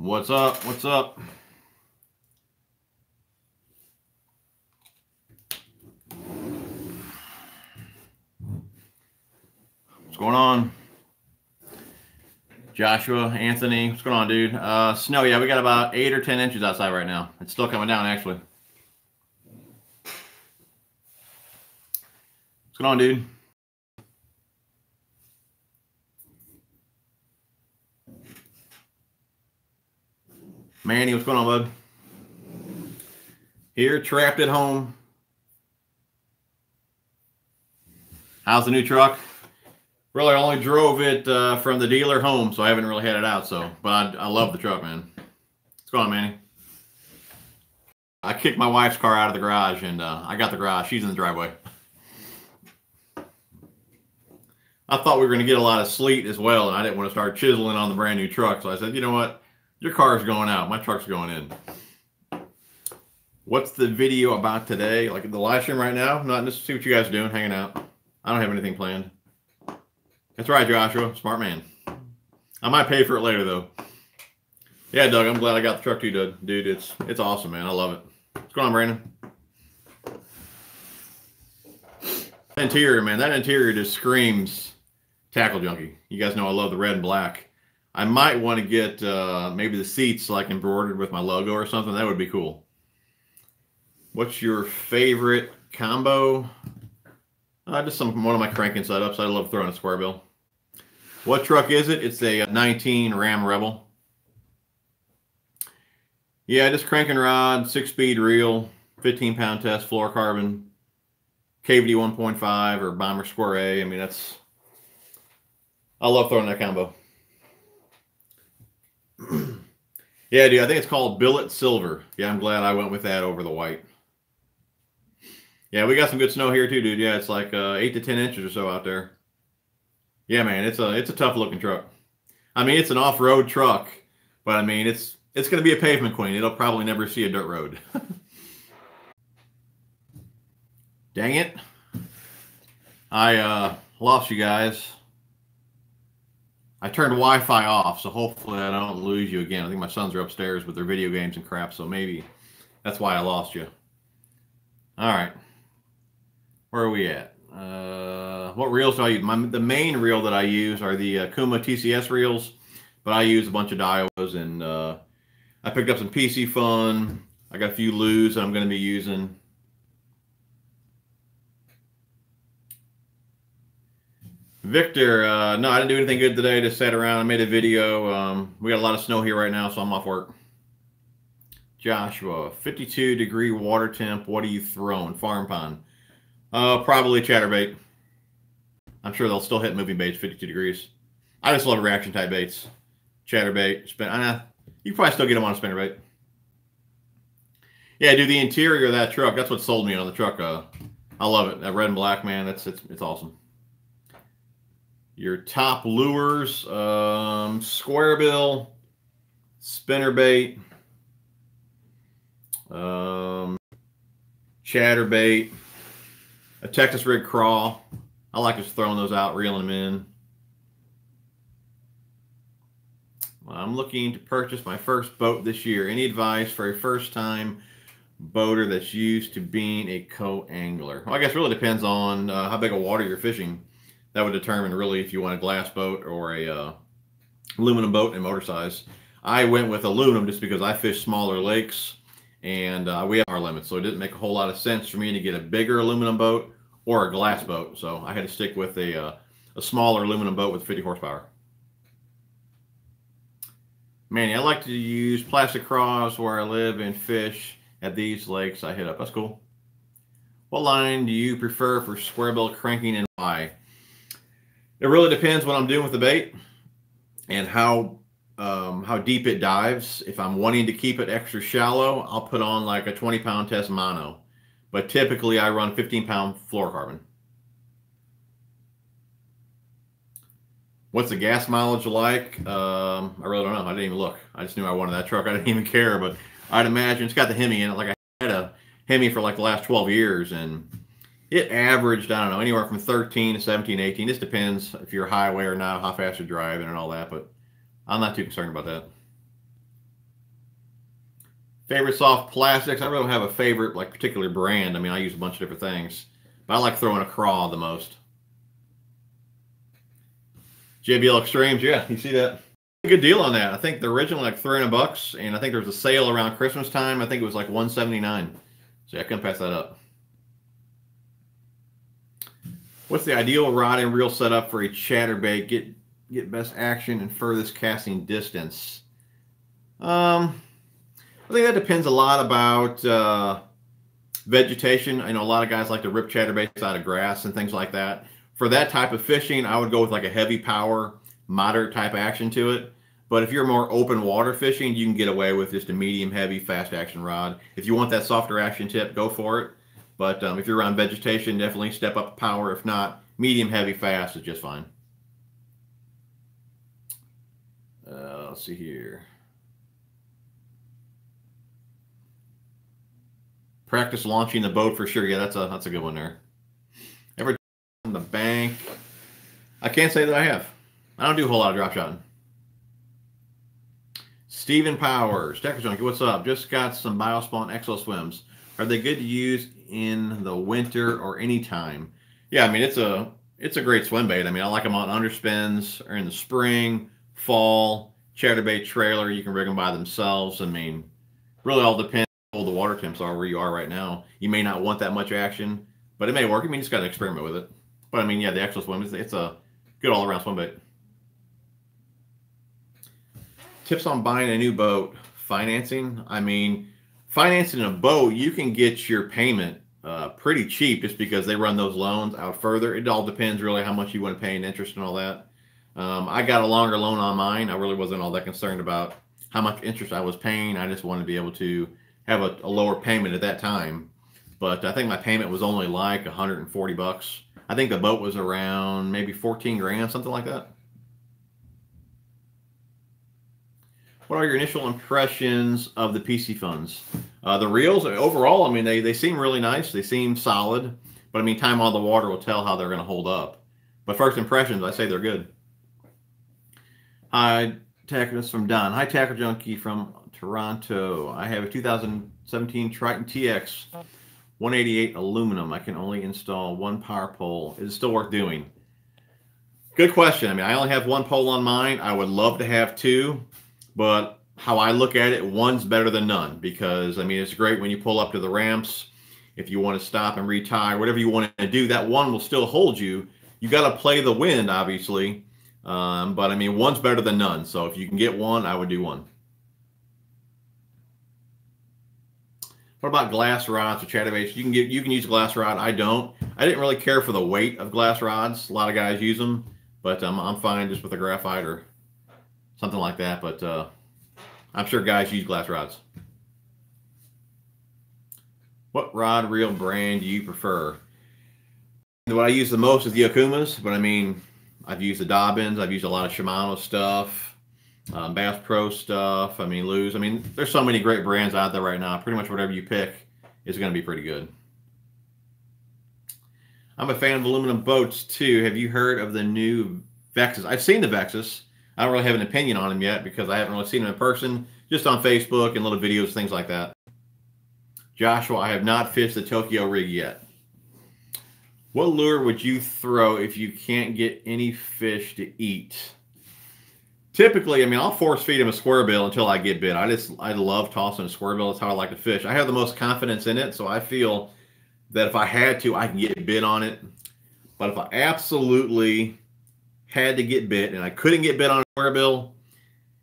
What's up? What's up? What's going on? Joshua, Anthony, what's going on, dude? Snow, yeah, we got about 8 or 10 inches outside right now. It's still coming down, actually. What's going on, dude? Manny, what's going on, bud? Here, trapped at home. How's the new truck? Really, I only drove it from the dealer home, so I haven't really had it out. But I love the truck, man. What's going on, Manny? I kicked my wife's car out of the garage, and I got the garage. She's in the driveway. I thought we were going to get a lot of sleet as well, and I didn't want to start chiseling on the brand new truck. So I said, you know what? Your car's going out. My truck's going in. What's the video about today? Like the live stream right now? Not just see what you guys are doing, hanging out. I don't have anything planned. That's right, Joshua. Smart man. I might pay for it later, though. Yeah, Doug, I'm glad I got the truck too, dude. It's awesome, man. I love it. What's going on, Brandon? Interior, man. That interior just screams tackle junkie. You guys know I love the red and black. I might want to get maybe the seats like embroidered with my logo or something. That would be cool. What's your favorite combo? Just one of my cranking setups. I love throwing a square bill. What truck is it? It's a 19 Ram Rebel. Yeah, just cranking rod, 6-speed reel, 15-pound test, fluorocarbon, KVD 1.5 or Bomber Square A. I mean, I love throwing that combo. Yeah, dude, I think it's called Billet Silver. Yeah, I'm glad I went with that over the white. Yeah, we got some good snow here too, dude. Yeah, it's like 8 to 10 inches or so out there. Yeah, man, it's a tough looking truck. I mean, it's an off-road truck, but I mean, it's going to be a pavement queen. It'll probably never see a dirt road. Dang it. I lost you guys. I turned Wi-Fi off, so hopefully I don't lose you again. I think my sons are upstairs with their video games and crap, so maybe that's why I lost you. All right. Where are we at? What reels do I use? The main reel that I use are the Okuma TCS reels, but I use a bunch of Daiwas, and I picked up some PC Fun. I got a few Lus that I'm going to be using. Victor, no, I didn't do anything good today. Just sat around. I made a video. We got a lot of snow here right now, so I'm off work. Joshua, 52-degree water temp. What are you throwing? Farm pond. Probably chatterbait. I'm sure they'll still hit moving baits 52 degrees. I just love reaction type baits. Chatterbait. You can probably still get them on a spinnerbait. Yeah, dude, the interior of that truck, that's what sold me on the truck. I love it. That red and black, man, it's awesome. Your top lures, square bill, spinnerbait, chatterbait, a Texas rig crawl. I like just throwing those out, reeling them in. I'm looking to purchase my first boat this year. Any advice for a first-time boater that's used to being a co-angler? Well, I guess it really depends on how big a water you're fishing. That would determine really if you want a glass boat or a aluminum boat and motor size. I went with aluminum just because I fish smaller lakes, and we have our limits, so it didn't make a whole lot of sense for me to get a bigger aluminum boat or a glass boat. So I had to stick with a smaller aluminum boat with 50 horsepower. Manny, I like to use plastic craws where I live and fish at these lakes I hit up. That's cool. What line do you prefer for square bill cranking and why? It really depends what I'm doing with the bait and how deep it dives. If I'm wanting to keep it extra shallow, I'll put on like a 20-pound test mono. But typically I run 15-pound fluorocarbon. What's the gas mileage like? I really don't know. I didn't even look. I just knew I wanted that truck. I didn't even care, but I'd imagine it's got the Hemi in it. Like I had a Hemi for like the last 12 years, and it averaged, I don't know, anywhere from 13 to 17, 18. This depends if you're highway or not, how fast you're driving and all that, but I'm not too concerned about that. Favorite soft plastics? I really don't have a favorite, like, particular brand. I mean, I use a bunch of different things. But I like throwing a craw the most. JBL Extremes, yeah, you see that? Good deal on that. I think the original like $300, and I think there was a sale around Christmas time. I think it was like $179. So yeah, I couldn't pass that up. What's the ideal rod and reel setup for a chatterbait? Get best action and furthest casting distance. I think that depends a lot about vegetation. I know a lot of guys like to rip chatterbaits out of grass and things like that. For that type of fishing, I would go with like a heavy power, moderate type action to it. But if you're more open water fishing, you can get away with just a medium heavy fast action rod. If you want that softer action tip, go for it. But if you're around vegetation, definitely step up power. If not, medium heavy fast is just fine. Let's see here. Practice launching the boat for sure. Yeah, that's a good one there. Ever on the bank? I can't say that I have. I don't do a whole lot of drop shotting. Stephen Powers, Decker Junkie, what's up? Just got some Biospawn Exo Swims. Are they good to use in the winter or anytime? Yeah, I mean it's a great swim bait. I mean I like them on underspins or in the spring, fall, chatterbait trailer. You can rig them by themselves. I mean, really all depends on how the water temps are where you are right now. You may not want that much action, but it may work. I mean, you just got to experiment with it. But I mean, yeah, the Exo Swim it's a good all around swim bait. Tips on buying a new boat. Financing. I mean, financing a boat, you can get your payment pretty cheap just because they run those loans out further. It all depends really how much you want to pay in interest and all that. I got a longer loan on mine. I really wasn't all that concerned about how much interest I was paying. I just wanted to be able to have a lower payment at that time. But I think my payment was only like $140. I think the boat was around maybe 14 grand, something like that. What are your initial impressions of the PC funds? The reels, overall, I mean, they seem really nice. They seem solid. But, I mean, time on the water will tell how they're going to hold up. But first impressions, I say they're good. Hi, Tackle from Don. Hi, Tackle Junkie from Toronto. I have a 2017 Triton TX 188 aluminum. I can only install one power pole. Is it still worth doing? Good question. I mean, I only have one pole on mine. I would love to have two. But how I look at it, one's better than none because, I mean, it's great when you pull up to the ramps. If you want to stop and retie, whatever you want to do, that one will still hold you. You got to play the wind, obviously. But, I mean, one's better than none. So if you can get one, I would do one. What about glass rods or chatterbaits? You can use glass rod. I don't. I didn't really care for the weight of glass rods. A lot of guys use them. But I'm fine just with a graphite or something like that, but I'm sure guys use glass rods. What rod reel brand do you prefer? What I use the most is the Okumas, but I mean, I've used the Dobbins, I've used a lot of Shimano stuff, Bass Pro stuff, I mean, Lew's. I mean, there's so many great brands out there right now. Pretty much whatever you pick is going to be pretty good. I'm a fan of aluminum boats too. Have you heard of the new Vexus? I've seen the Vexus. I don't really have an opinion on them yet because I haven't really seen them in person, just on Facebook and little videos, things like that. Joshua, I have not fished the Tokyo rig yet. What lure would you throw if you can't get any fish to eat? Typically, I mean, I'll force feed him a square bill until I get bit. I love tossing a square bill. That's how I like to fish. I have the most confidence in it, so I feel that if I had to, I can get bit on it. But if I absolutely had to get bit and I couldn't get bit on a square bill,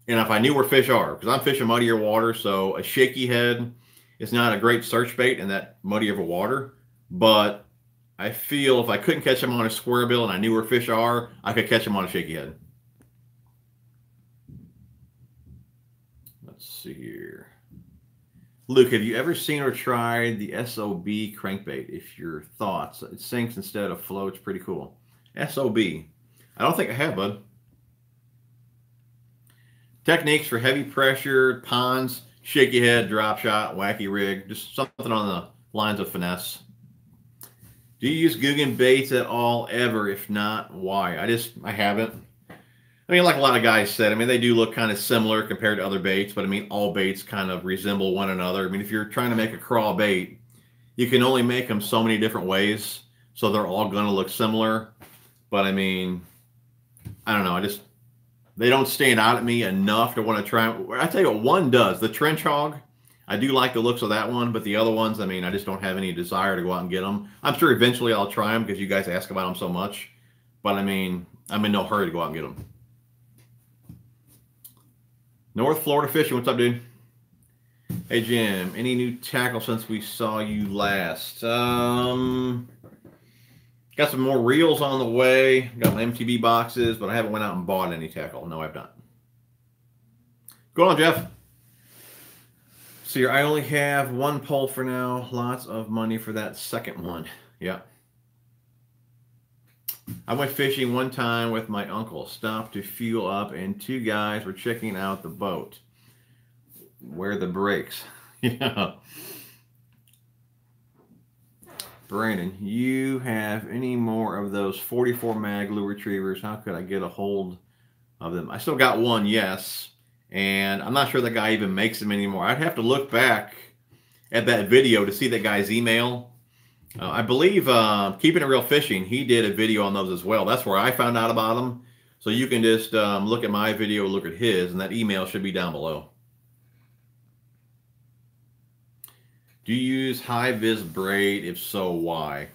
and if I knew where fish are, because I'm fishing muddier water, so a shaky head is not a great search bait in that muddier water. But I feel if I couldn't catch them on a square bill and I knew where fish are, I could catch them on a shaky head. Let's see here. Luke, have you ever seen or tried the SOB crankbait? If your thoughts, it sinks instead of floats, pretty cool. SOB. I don't think I have, bud. Techniques for heavy pressure, ponds, shaky head, drop shot, wacky rig, just something on the lines of finesse. Do you use Guggen baits at all ever? If not, why? I haven't. I mean, like a lot of guys said, I mean, they do look kind of similar compared to other baits, but I mean, all baits kind of resemble one another. I mean, if you're trying to make a craw bait, you can only make them so many different ways, so they're all going to look similar. But I mean, I don't know. They don't stand out at me enough to want to try. I tell you what, one does. The trench hog, I do like the looks of that one, but the other ones, I mean, I just don't have any desire to go out and get them. I'm sure eventually I'll try them because you guys ask about them so much. But I mean, I'm in no hurry to go out and get them. North Florida Fishing, what's up, dude? Hey, Jim, any new tackle since we saw you last? Got some more reels on the way. Got my MTB boxes, but I haven't went out and bought any tackle. No, I've not. Go on, Jeff. See, I only have one pole for now. Lots of money for that second one. Yeah. I went fishing one time with my uncle. Stopped to fuel up, and two guys were checking out the boat. Where the brakes? Yeah. Brandon, you have any more of those 44 mag lure retrievers? How could I get a hold of them? I still got one, yes. And I'm not sure that guy even makes them anymore. I'd have to look back at that video to see that guy's email. I believe Keeping It Real Fishing, he did a video on those as well. That's where I found out about them. So you can just look at my video, look at his, and that email should be down below. Do you use high-vis braid? If so, why?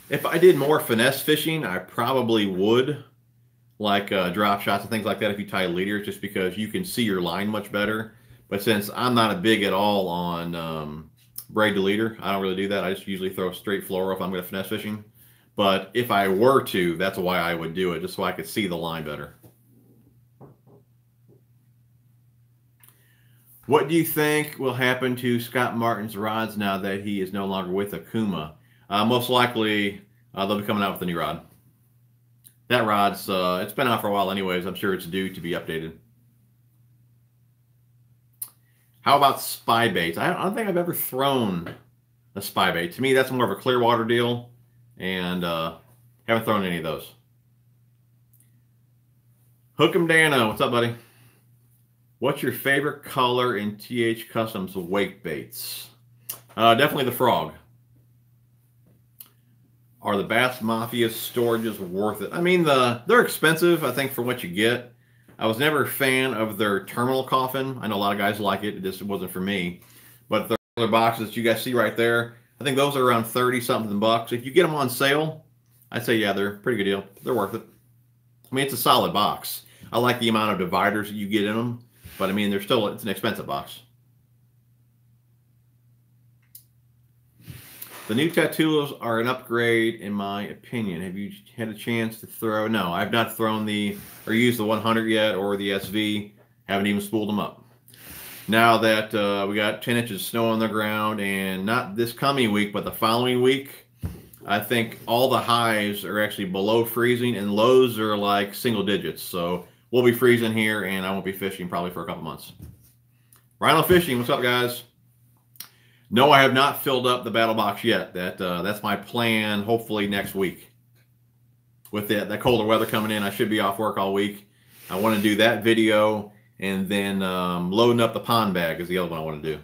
If I did more finesse fishing, I probably would. Like drop shots and things like that if you tie leaders, just because you can see your line much better. But since I'm not a big at all on braid to leader, I don't really do that. I just usually throw straight fluoro if I'm going to finesse fishing. But if I were to, that's why I would do it, just so I could see the line better. What do you think will happen to Scott Martin's rods now that he is no longer with Okuma? Most likely, they'll be coming out with a new rod. That rod's, it's been out for a while anyways. I'm sure it's due to be updated. How about spy baits? I don't think I've ever thrown a spy bait. To me, that's more of a clear water deal, and haven't thrown any of those. Hook'em Dano, what's up, buddy? What's your favorite color in TH Customs wake baits? Definitely the frog. Are the Bass Mafia storages worth it? I mean, they're expensive, I think, for what you get. I was never a fan of their terminal coffin. I know a lot of guys like it. It just wasn't for me. But the other boxes that you guys see right there, I think those are around 30-something bucks. If you get them on sale, I'd say, yeah, they're a pretty good deal. They're worth it. I mean, it's a solid box. I like the amount of dividers that you get in them. But I mean, it's an expensive box. The new tattoos are an upgrade, in my opinion. Have you had a chance to throw? No, I've not thrown or used the 100 yet, or the SV. Haven't even spooled them up. Now that we got 10 inches of snow on the ground, and not this coming week, but the following week, I think all the highs are actually below freezing, and lows are like single digits. So we'll be freezing here, and I won't be fishing probably for a couple months. Rhino Fishing, what's up, guys? No, I have not filled up the battle box yet. That's my plan, hopefully next week. With that colder weather coming in, I should be off work all week. I want to do that video, and then loading up the pond bag is the other one I want to do.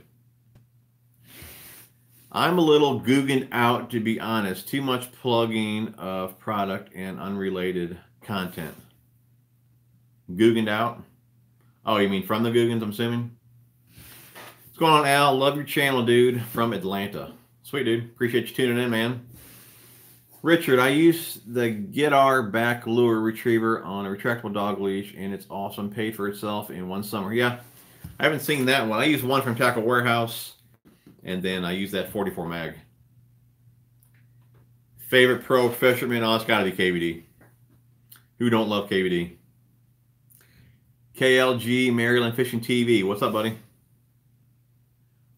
I'm a little Googled out, to be honest. Too much plugging of product and unrelated content. Googled out? Oh, you mean from the Googans, I'm assuming? What's going on, Al? Love your channel, dude, from Atlanta. Sweet, dude. Appreciate you tuning in, man. Richard, I use the Get-R back lure retriever on a retractable dog leash, and it's awesome. Paid for itself in one summer. Yeah, I haven't seen that one. I use one from Tackle Warehouse, and then I use that 44 mag. Favorite pro fisherman? Oh, it's got to be KVD. Who don't love KVD? KLG Maryland Fishing TV. What's up, buddy?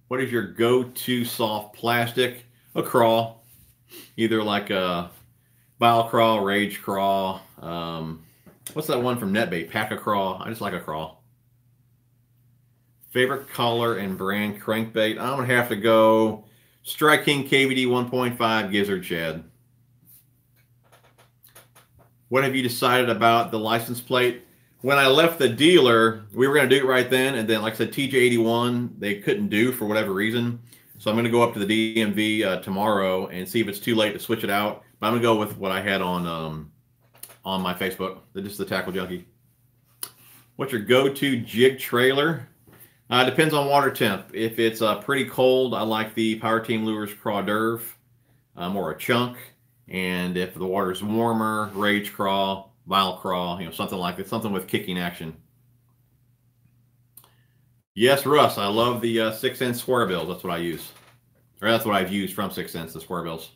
What is your go-to soft plastic? A craw. Either like a Bile Craw, Rage Craw. What's that one from NetBait? Pack a Craw. I just like a craw. Favorite color and brand crankbait? I'm going to have to go Strike King KVD 1.5 Gizzard Shad. What have you decided about the license plate? when I left the dealer, we were going to do it right then. And then, like I said, TJ81, they couldn't do for whatever reason. So I'm going to go up to the DMV tomorrow and see if it's too late to switch it out. But I'm going to go with what I had on my Facebook, just the Tackle Junkie. What's your go-to jig trailer? Depends on water temp. If it's pretty cold, I like the Power Team Lures Craw d'Oeuvre or a chunk. And if the water's warmer, Rage Crawl, Vile Crawl, something like that, something with kicking action. Yes, Russ, I love the 6 cent square bills. That's what I use. Or that's what I've used from 6 cents, the square bills.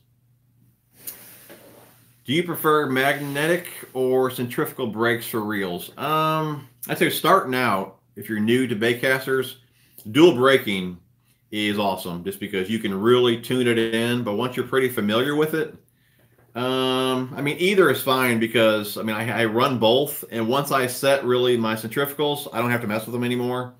Do you prefer magnetic or centrifugal brakes for reels? I'd say starting out, if you're new to baitcasters, dual braking is awesome just because you can really tune it in. But once you're pretty familiar with it, I mean, either is fine because, I mean, I run both. And once I set really my centrifugals, I don't have to mess with them anymore.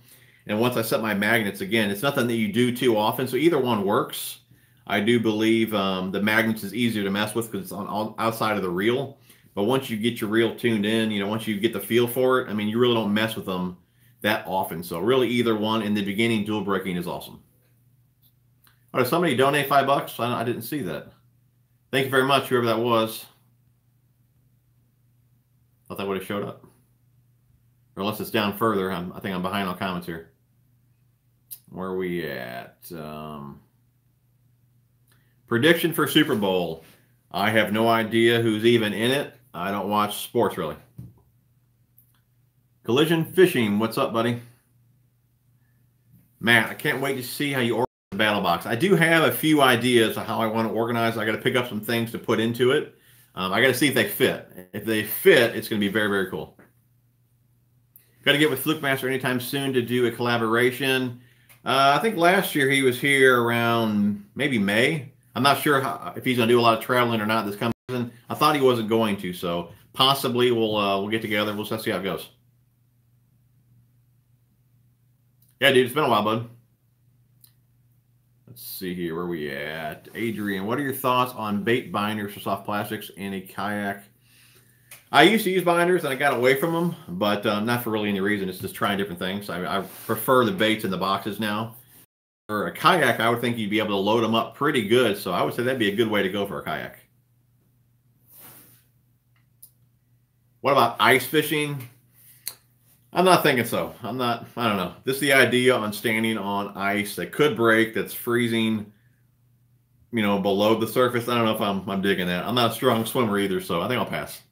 And once I set my magnets, again, it's nothing that you do too often. So either one works. I do believe the magnets is easier to mess with because it's on outside of the reel. But once you get your reel tuned in, once you get the feel for it, I mean, you really don't mess with them that often. So really either one. In the beginning, dual braking is awesome. Oh, did somebody donate $5? I didn't see that. Thank you very much, whoever that was. Thought that would have showed up. Or unless it's down further, I think I'm behind on comments here. Where are we at? Prediction for Super Bowl. I have no idea who's even in it. I don't watch sports, really. Collision Fishing, what's up, buddy? Matt, I can't wait to see how you organize the battle box. I do have a few ideas of how I want to organize. I got to pick up some things to put into it. I got to see if they fit. If they fit, it's going to be very, very cool. Got to get with Fluke Master anytime soon to do a collaboration. I think last year he was here around maybe May. I'm not sure if he's going to do a lot of traveling or not this coming season. I thought he wasn't going to, so possibly we'll get together. We'll just see how it goes. Yeah, dude, it's been a while, bud. Let's see here. Where are we at? Adrian, what are your thoughts on bait binders for soft plastics in a kayak? I used to use binders and I got away from them, but not for really any reason. It's just trying different things. I prefer the baits in the boxes now. For a kayak, I would think you'd be able to load them up pretty good. So I would say that'd be a good way to go for a kayak. What about ice fishing? I'm not thinking so. I don't know. This is the idea on standing on ice that could break, that's freezing, below the surface. I don't know if I'm digging that. I'm not a strong swimmer either, so I think I'll pass.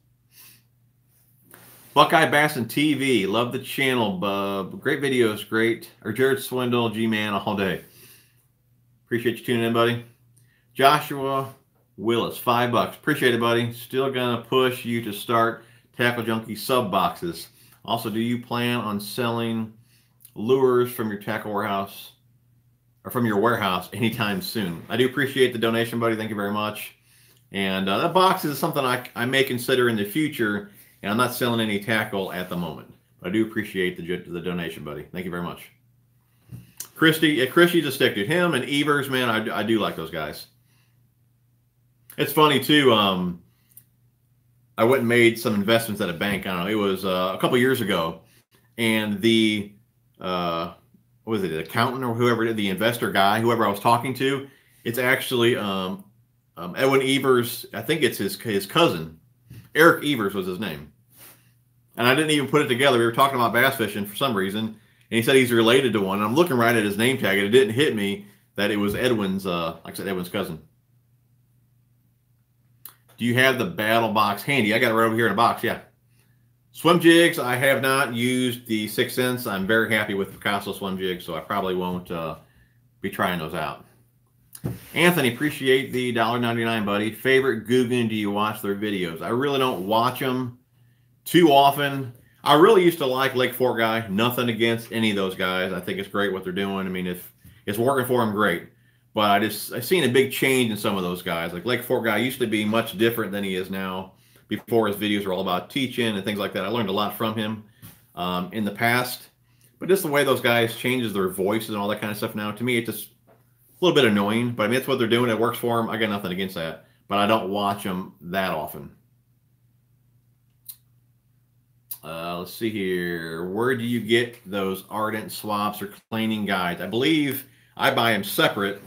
Buckeye Bassin TV, love the channel, bub. Great videos, great. Or Jared Swindle, G-Man all day. Appreciate you tuning in, buddy. Joshua Willis, $5. Appreciate it, buddy. Still gonna push you to start Tackle Junkie sub boxes. Also, do you plan on selling lures from your tackle warehouse or from your warehouse anytime soon? I do appreciate the donation, buddy. Thank you very much. And that box is something I may consider in the future. And I'm not selling any tackle at the moment. But I do appreciate the donation, buddy. Thank you very much. Christy's a stick to him and Evers, man. I do like those guys. It's funny too. I went and made some investments at a bank. I don't know. It was a couple years ago, and the what was it? The accountant or whoever, the investor guy, whoever I was talking to, it's actually Edwin Evers. I think it's his cousin. Eric Evers was his name. And I didn't even put it together. We were talking about bass fishing for some reason. And he said he's related to one. And I'm looking right at his name tag, and it didn't hit me that it was Edwin's, like I said, Edwin's cousin. Do you have the battle box handy? I got it right over here in a box, yeah. Swim jigs, I have not used the 6 cents. I'm very happy with the Picasso swim jigs, so I probably won't be trying those out. Anthony, appreciate the $1.99, buddy. Favorite Guggen, do you watch their videos? I really don't watch them too often. I really used to like Lake Fork Guy. Nothing against any of those guys. I think it's great what they're doing. I mean, if it's working for them, great. But I've seen a big change in some of those guys. Like Lake Fork Guy used to be much different than he is now. Before, his videos were all about teaching and things like that. I learned a lot from him in the past. But just the way those guys changes their voices and all that kind of stuff now, to me, it's just a little bit annoying. But I mean, that's what they're doing. It works for them. I got nothing against that. But I don't watch them that often. Let's see here. Where do you get those ardent swabs or cleaning guides? I believe I buy them separate.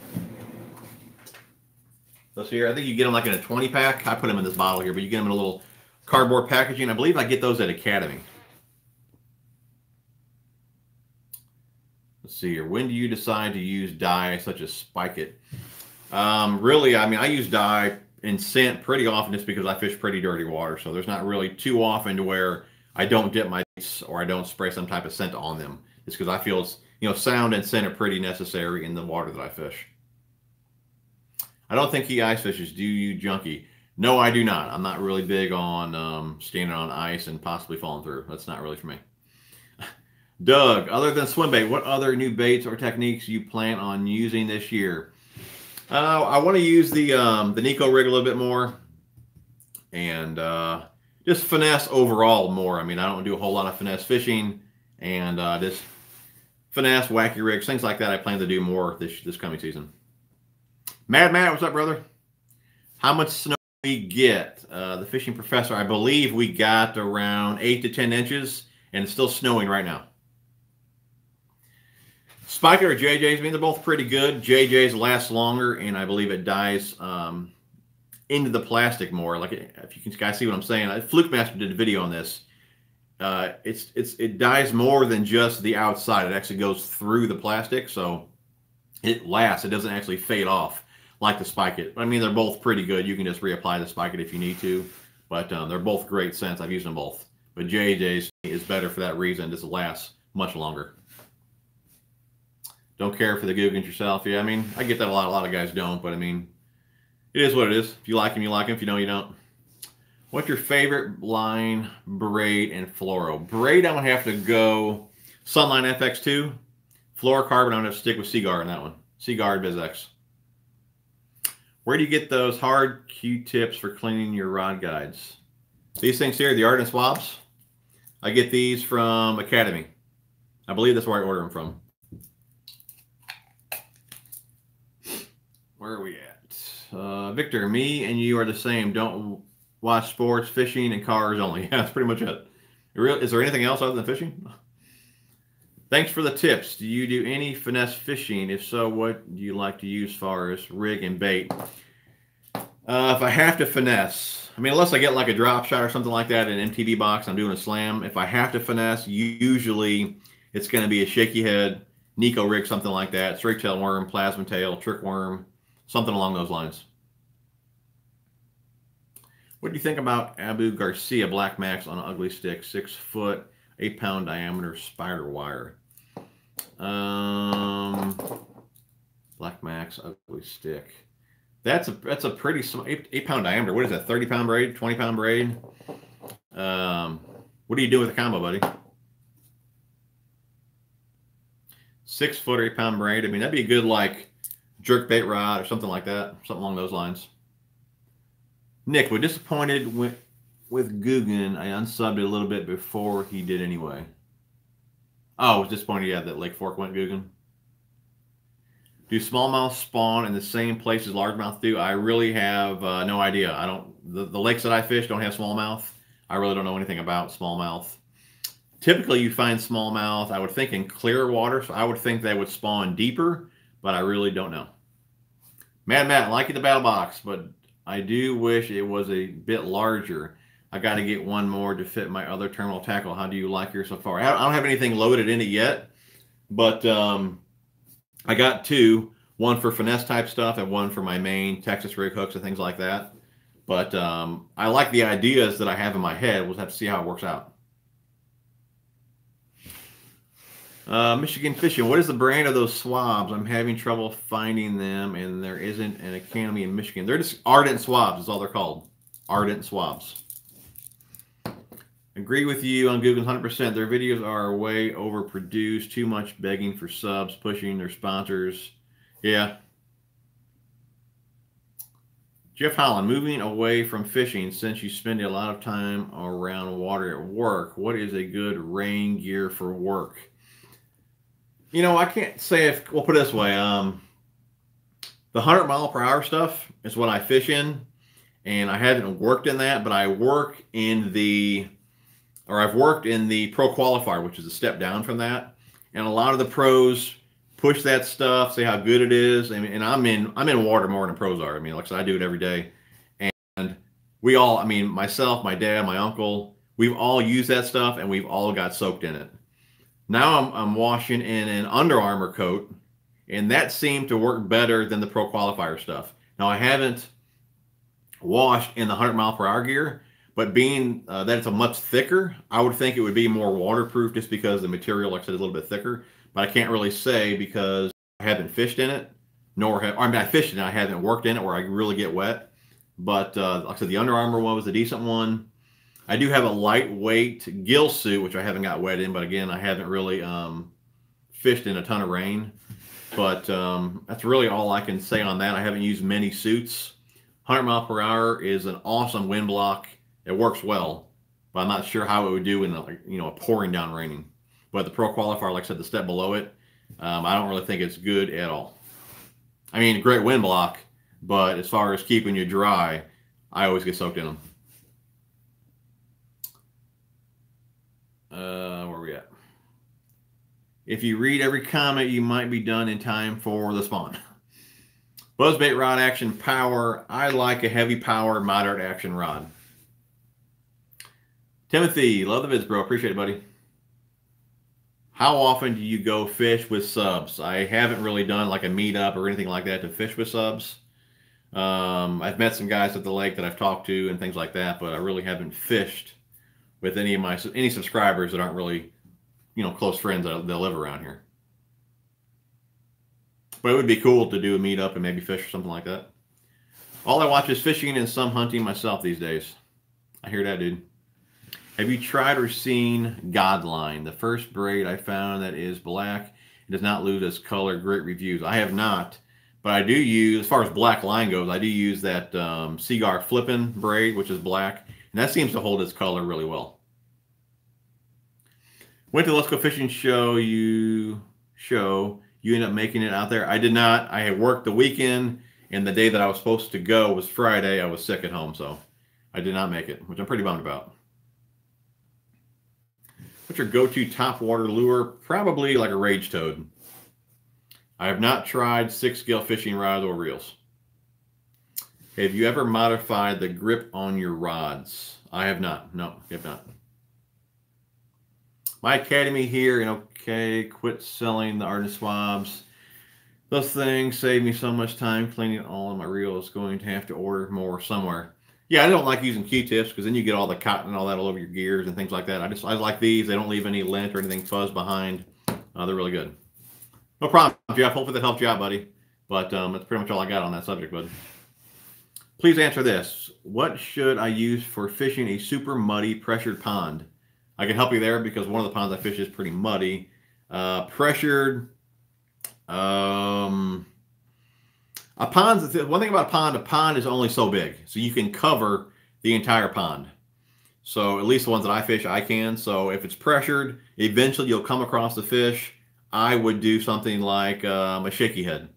Let's see here. I think you get them like in a 20 pack. I put them in this bottle here, but you get them in a little cardboard packaging. I believe I get those at Academy. Let's see here. When do you decide to use dye such as Spike It? Really, I mean, I use dye and scent pretty often just because I fish pretty dirty water. So there's not really too often to where I don't dip my baits or I don't spray some type of scent on them. It's because I feel it's, you know, sound and scent are pretty necessary in the water that I fish. I don't think he ice fishes. Do you, Junkie? No, I do not. I'm not really big on standing on ice and possibly falling through. That's not really for me. Doug, other than swim bait, what other new baits or techniques you plan on using this year? I want to use the Nico rig a little bit more, and just finesse overall more. I mean, I don't do a whole lot of finesse fishing, and just finesse, wacky rigs, things like that. I plan to do more this coming season. Mad Matt, what's up, brother? How much snow do we get? The fishing professor, I believe we got around 8 to 10 inches, and it's still snowing right now. Spiker or JJ's, I mean, they're both pretty good. JJ's last longer, and I believe it dies into the plastic more. Like, if you can guys see what I'm saying, Fluke Master did a video on this. It dies more than just the outside. It actually goes through the plastic, so it lasts. It doesn't actually fade off like the Spike It. I mean, they're both pretty good. You can just reapply the Spike It if you need to, but they're both great scents. I've used them both, but JJ's is better for that reason. This lasts much longer. Don't care for the Googans yourself. Yeah, I mean, I get that a lot. A lot of guys don't, but I mean, it is what it is. If you like them, you like them. If you don't, you don't. What's your favorite line, braid, and fluoro? Braid, I'm going to have to go Sunline FX2. Fluorocarbon, I'm going to have to stick with Seaguard on that one. Seaguard BizX. Where do you get those hard Q-tips for cleaning your rod guides? These things here, the Ardent Swabs, I get these from Academy. I believe that's where I order them from. Where are we at? Victor, me and you are the same. Don't watch sports, fishing, and cars only. Yeah, that's pretty much it. Is there anything else other than fishing? Thanks for the tips. Do you do any finesse fishing? If so, what do you like to use as far as rig and bait? If I have to finesse, I mean, unless I get like a drop shot or something like that in an MTV box, I'm doing a slam. If I have to finesse, usually it's going to be a shaky head, Nico rig, something like that, straight tail worm, plasma tail, trick worm, something along those lines. What do you think about Abu Garcia Black Max on an ugly stick, 6 foot, 8 pound diameter spider wire? Black Max ugly stick. That's a pretty small 8 pound diameter. What is that? 30 pound braid, 20 pound braid? What do you do with the combo, buddy? 6 foot or 8 pound braid. I mean, that'd be a good like jerk bait rod or something like that, something along those lines. Nick, we're disappointed with Guggen. I unsubbed it a little bit before he did anyway. Oh, I was disappointed, yeah, that Lake Fork went Guggen. Do smallmouth spawn in the same place as largemouth do? I really have no idea. I don't. The lakes that I fish don't have smallmouth. I really don't know anything about smallmouth. Typically, you find smallmouth, I would think, in clearer water, so I would think they would spawn deeper, but I really don't know. Mad Matt, liking the battle box, but I do wish it was a bit larger. I got to get one more to fit my other terminal tackle. How do you like yours so far? I don't have anything loaded in it yet, but I got 2. One for finesse type stuff and one for my main Texas rig hooks and things like that. But I like the ideas that I have in my head. We'll have to see how it works out. Michigan Fishing. What is the brand of those swabs? I'm having trouble finding them, and there isn't an Academy in Michigan. They're just Ardent Swabs is all they're called. Ardent Swabs. Agree with you on Google 100%. Their videos are way overproduced. Too much begging for subs, pushing their sponsors. Yeah. Jeff Holland, moving away from fishing since you spend a lot of time around water at work. What is a good rain gear for work? You know, I can't say if, we'll put it this way. The 100-mile-per-hour stuff is what I fish in, and I haven't worked in that, but I work in the or I've worked in the pro qualifier, which is a step down from that. And a lot of the pros push that stuff, say how good it is. And I'm in water more than pros are. I mean, like I said, I do it every day. And we all, I mean, myself, my dad, my uncle, we've all used that stuff and we've all got soaked in it. Now I'm washing in an Under Armour coat, and that seemed to work better than the pro qualifier stuff. Now I haven't washed in the 100-mile-per-hour gear, but being that it's a much thicker, I would think it would be more waterproof just because the material, like I said, is a little bit thicker. But I can't really say because I haven't fished in it, nor have, I mean, I fished in it, I haven't worked in it where I really get wet. But like I said, the Under Armour one was a decent one. I do have a lightweight gill suit, which I haven't got wet in, but again, I haven't really fished in a ton of rain. But that's really all I can say on that. I haven't used many suits. 100 mile per hour is an awesome wind block. It works well, but I'm not sure how it would do in a pouring down raining. But the pro qualifier, like I said, the step below it, I don't really think it's good at all. I mean, great wind block, but as far as keeping you dry, I always get soaked in them. Where are we at? If you read every comment, you might be done in time for the spawn. Buzzbait rod action power. I like a heavy power, moderate action rod. Timothy, love the vids, bro. Appreciate it, buddy. How often do you go fish with subs? I haven't really done like a meetup or anything like that to fish with subs. I've met some guys at the lake that I've talked to and things like that, but I really haven't fished with any subscribers that aren't really, close friends that live around here. But it would be cool to do a meetup and maybe fish or something like that. All I watch is fishing and some hunting myself these days. I hear that, dude. Have you tried or seen Godline? The first braid I found that is black. It does not lose its color. Great reviews. I have not, but I do use, as far as black line goes, I do use that Cigar flipping braid, which is black, and that seems to hold its color really well. Went to the Let's Go Fishing show. You ended up making it out there. I did not. I had worked the weekend, and the day that I was supposed to go was Friday. I was sick at home, so I did not make it, which I'm pretty bummed about. What's your go-to top water lure? Probably like a rage toad. I have not tried 6-scale fishing rods or reels. Have you ever modified the grip on your rods? I have not. No, I have not. My academy here, okay, quit selling the Arden swabs. Those things save me so much time cleaning all of my reels. Going to have to order more somewhere. Yeah, I don't like using Q-tips because then you get all the cotton and all that all over your gears and things like that. I like these. They don't leave any lint or anything fuzz behind. They're really good. No problem, Jeff. Hopefully that helped you out, buddy. But that's pretty much all I got on that subject, bud. Please answer this. What should I use for fishing a super muddy pressured pond? I can help you there because one of the ponds I fish is pretty muddy. Pressured. A pond, one thing about a pond is only so big. So you can cover the entire pond. So at least the ones that I fish, I can. So if it's pressured, eventually you'll come across the fish. I would do something like a shaky head.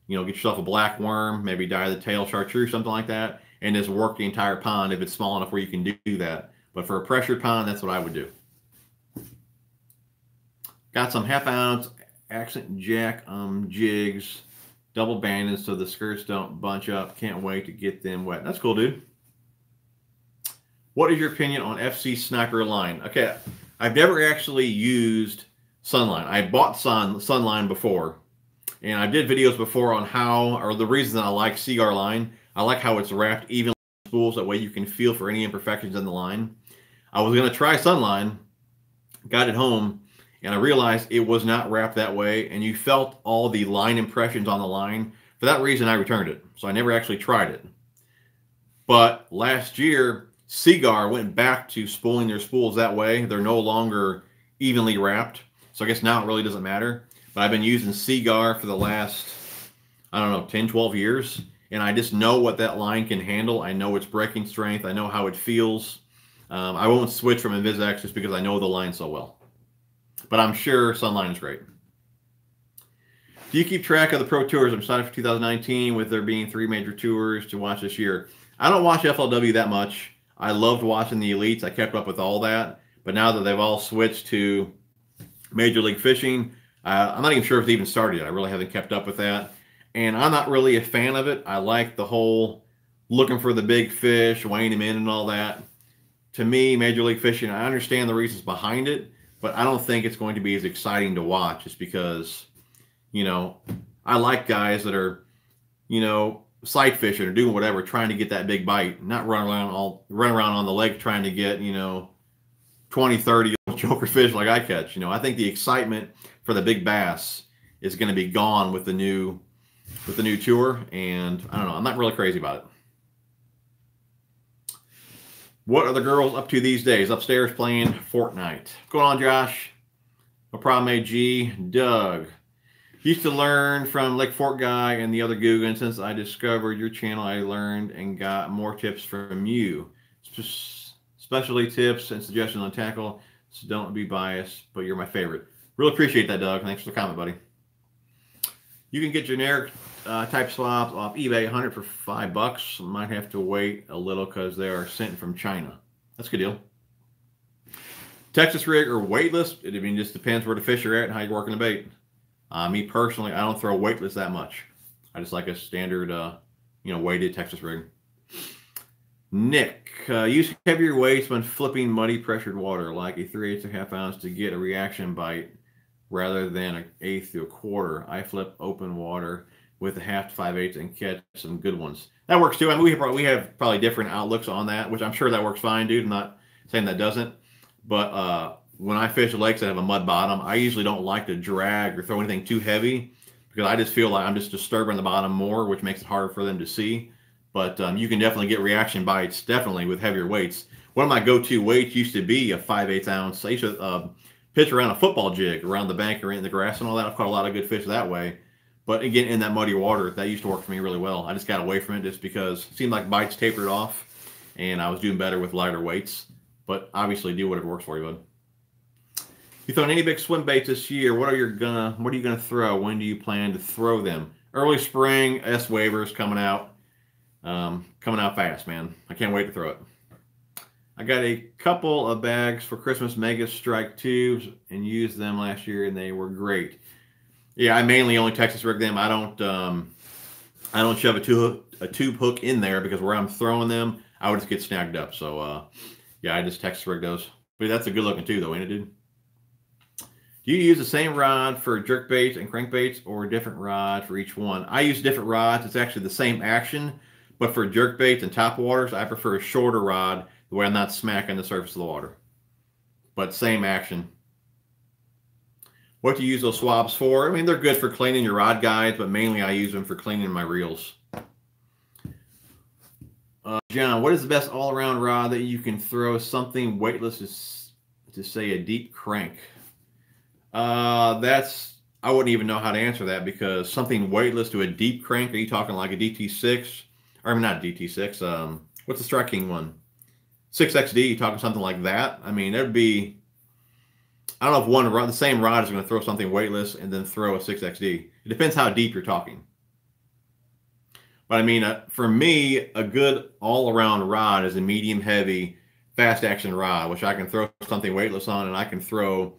Get yourself a black worm, maybe dye the tail chartreuse, something like that, and just work the entire pond if it's small enough where you can do that. But for a pressured pond, that's what I would do. Got some half-ounce accent jack jigs. Double banded so the skirts don't bunch up. Can't wait to get them wet. That's cool, dude. What is your opinion on FC Sniper line? Okay, I've never actually used Sunline. I bought Sunline before, and I did videos before on how, or the reason that I like Cigar line. I like how it's wrapped evenly in spools. That way you can feel for any imperfections in the line. I was going to try Sunline, got it home, and I realized it was not wrapped that way, and you felt all the line impressions on the line. For that reason, I returned it. So I never actually tried it. But last year, Cigar went back to spooling their spools that way. They're no longer evenly wrapped. So I guess now it really doesn't matter. But I've been using Cigar for the last, I don't know, 10, 12 years. And I just know what that line can handle. I know its breaking strength. I know how it feels. I won't switch from InvizX just because I know the line so well. But I'm sure Sunline is great. Do you keep track of the Pro Tours? I'm excited for 2019 with there being 3 major tours to watch this year. I don't watch FLW that much. I loved watching the Elites. I kept up with all that. But now that they've all switched to Major League Fishing, I'm not even sure if it's even started yet. I really haven't kept up with that. And I'm not really a fan of it. I like the whole looking for the big fish, weighing them in and all that. To me, Major League Fishing, I understand the reasons behind it, but I don't think it's going to be as exciting to watch just because, you know, I like guys that are, you know, sight fishing or doing whatever, trying to get that big bite, not run around on the lake trying to get, you know, 20, 30 choker fish like I catch. You know, I think the excitement for the big bass is going to be gone with the new tour, and I don't know, I'm not really crazy about it. What are the girls up to these days? Upstairs playing Fortnite. What's going on, Josh? No problem, AG. Doug. Used to learn from Lake Fork Guy and the other Guggen. Since I discovered your channel, I learned and got more tips from you. Especially tips and suggestions on tackle. So don't be biased, but you're my favorite. Really appreciate that, Doug. Thanks for the comment, buddy. You can get generic type swaps off eBay, 100 for $5. Might have to wait a little because they are sent from China. That's a good deal. Texas rig or weightless? It just depends where the fish are at and how you're working the bait. Me personally, I don't throw weightless that much. I just like a standard, you know, weighted Texas rig. Nick, use heavier weights when flipping muddy pressured water, like a 3/8 to ½ ounce to get a reaction bite rather than an 1/8 to a quarter. I flip open water with a 1/2 to 5/8 and catch some good ones. That works too. I mean, we have probably different outlooks on that, which I'm sure that works fine, dude. I'm not saying that doesn't. But when I fish lakes that have a mud bottom, I usually don't like to drag or throw anything too heavy because I just feel like I'm just disturbing the bottom more, which makes it harder for them to see. But you can definitely get reaction bites, definitely, with heavier weights. One of my go-to weights used to be a 5/8 ounce. I used to pitch around a football jig around the bank or in the grass and all that. I've caught a lot of good fish that way. But again, in that muddy water, that used to work for me really well. I just got away from it just because it seemed like bites tapered off, and I was doing better with lighter weights. But obviously, do whatever works for you, bud. You thrown any big swim baits this year? What are you gonna throw? When do you plan to throw them? Early spring, S waivers coming out fast, man. I can't wait to throw it. I got a couple of bags for Christmas Mega Strike tubes and used them last year, and they were great. Yeah, I mainly only Texas rig them. I don't shove a tube hook in there because where I'm throwing them, I would just get snagged up. So yeah, I just Texas rig those. But that's a good looking too, though, ain't it, dude? Do you use the same rod for jerk baits and crankbaits or a different rod for each one? I use different rods. It's actually the same action, but for jerk baits and top waters, I prefer a shorter rod the way I'm not smacking the surface of the water. But same action. What do you use those swabs for? I mean, they're good for cleaning your rod guides, but mainly I use them for cleaning my reels. John, what is the best all-around rod that you can throw something weightless to say a deep crank? I wouldn't even know how to answer that because something weightless to a deep crank, are you talking like a DT6? Or I mean, not DT6, what's the Strike King one? 6XD, you talking something like that? I mean, that'd be, I don't know if the same rod is going to throw something weightless and then throw a 6XD. It depends how deep you're talking. But I mean, for me, a good all-around rod is a medium-heavy, fast-action rod, which I can throw something weightless on, and I can throw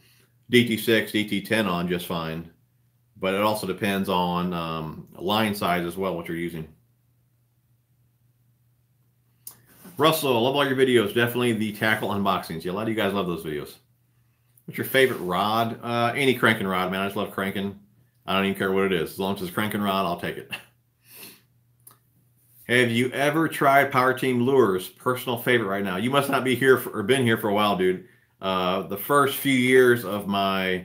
DT6, DT10 on just fine. But it also depends on line size as well, what you're using. Russell, I love all your videos. Definitely the tackle unboxings. Yeah, a lot of you guys love those videos. What's your favorite rod? Any cranking rod, man. I just love cranking. I don't even care what it is. As long as it's a cranking rod, I'll take it. Have you ever tried Power Team Lures? Personal favorite right now. You must not be here or been here for a while, dude. The first few years of my,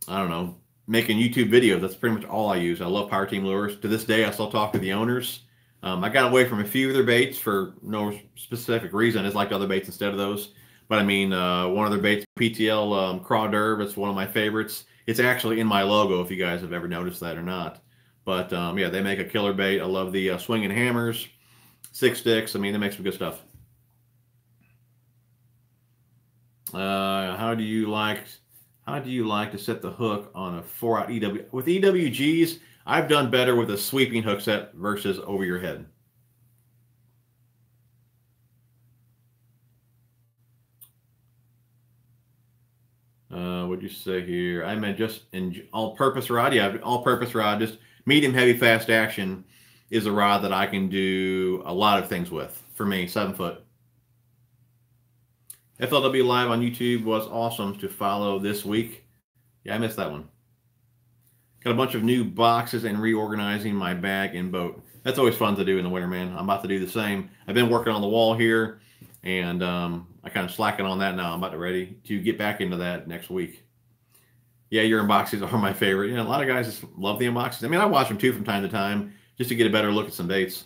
I don't know, making YouTube videos, that's pretty much all I use. I love Power Team Lures. To this day, I still talk to the owners. I got away from a few of their baits for no specific reason. I just liked other baits instead of those. But I mean, one of their baits, PTL Crawdurb, it's one of my favorites. It's actually in my logo if you guys have ever noticed that or not. But yeah, they make a killer bait. I love the swinging hammers, 6 sticks. I mean, they make some good stuff. How do you like to set the hook on a 4-aught EW? With EWGs, I've done better with a sweeping hook set versus over your head. What'd you say here? I meant just in all-purpose rod. Yeah, all-purpose rod. Just medium, heavy, fast action is a rod that I can do a lot of things with. For me, 7 foot. FLW Live on YouTube was awesome to follow this week. Yeah, I missed that one. Got a bunch of new boxes and reorganizing my bag and boat. That's always fun to do in the winter, man. I'm about to do the same. I've been working on the wall here, and I kind of slacking on that now. I'm about to ready to get back into that next week. Yeah, your unboxings are my favorite. You know, a lot of guys just love the unboxings. I mean, I watch them too from time to time just to get a better look at some baits.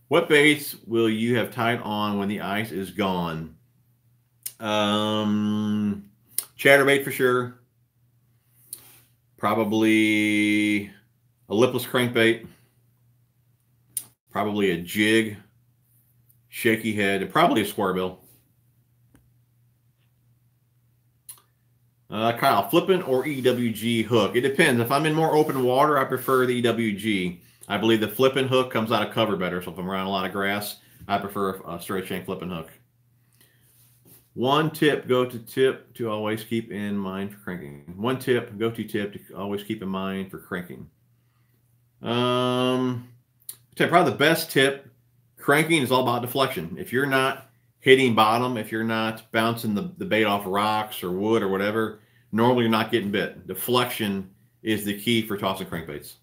What baits will you have tied on when the ice is gone? Chatterbait for sure. Probably a lipless crankbait. Probably a jig, shaky head, and probably a square bill. Kyle, flipping or EWG hook? It depends. If I'm in more open water, I prefer the EWG. I believe the flipping hook comes out of cover better. So if I'm around a lot of grass, I prefer a straight shank flipping hook. One tip, go-to tip to always keep in mind for cranking. One tip, go-to tip to always keep in mind for cranking. Probably the best tip, cranking is all about deflection. If you're not hitting bottom, if you're not bouncing the bait off rocks or wood or whatever, normally you're not getting bit. Deflection is the key for tossing crankbaits.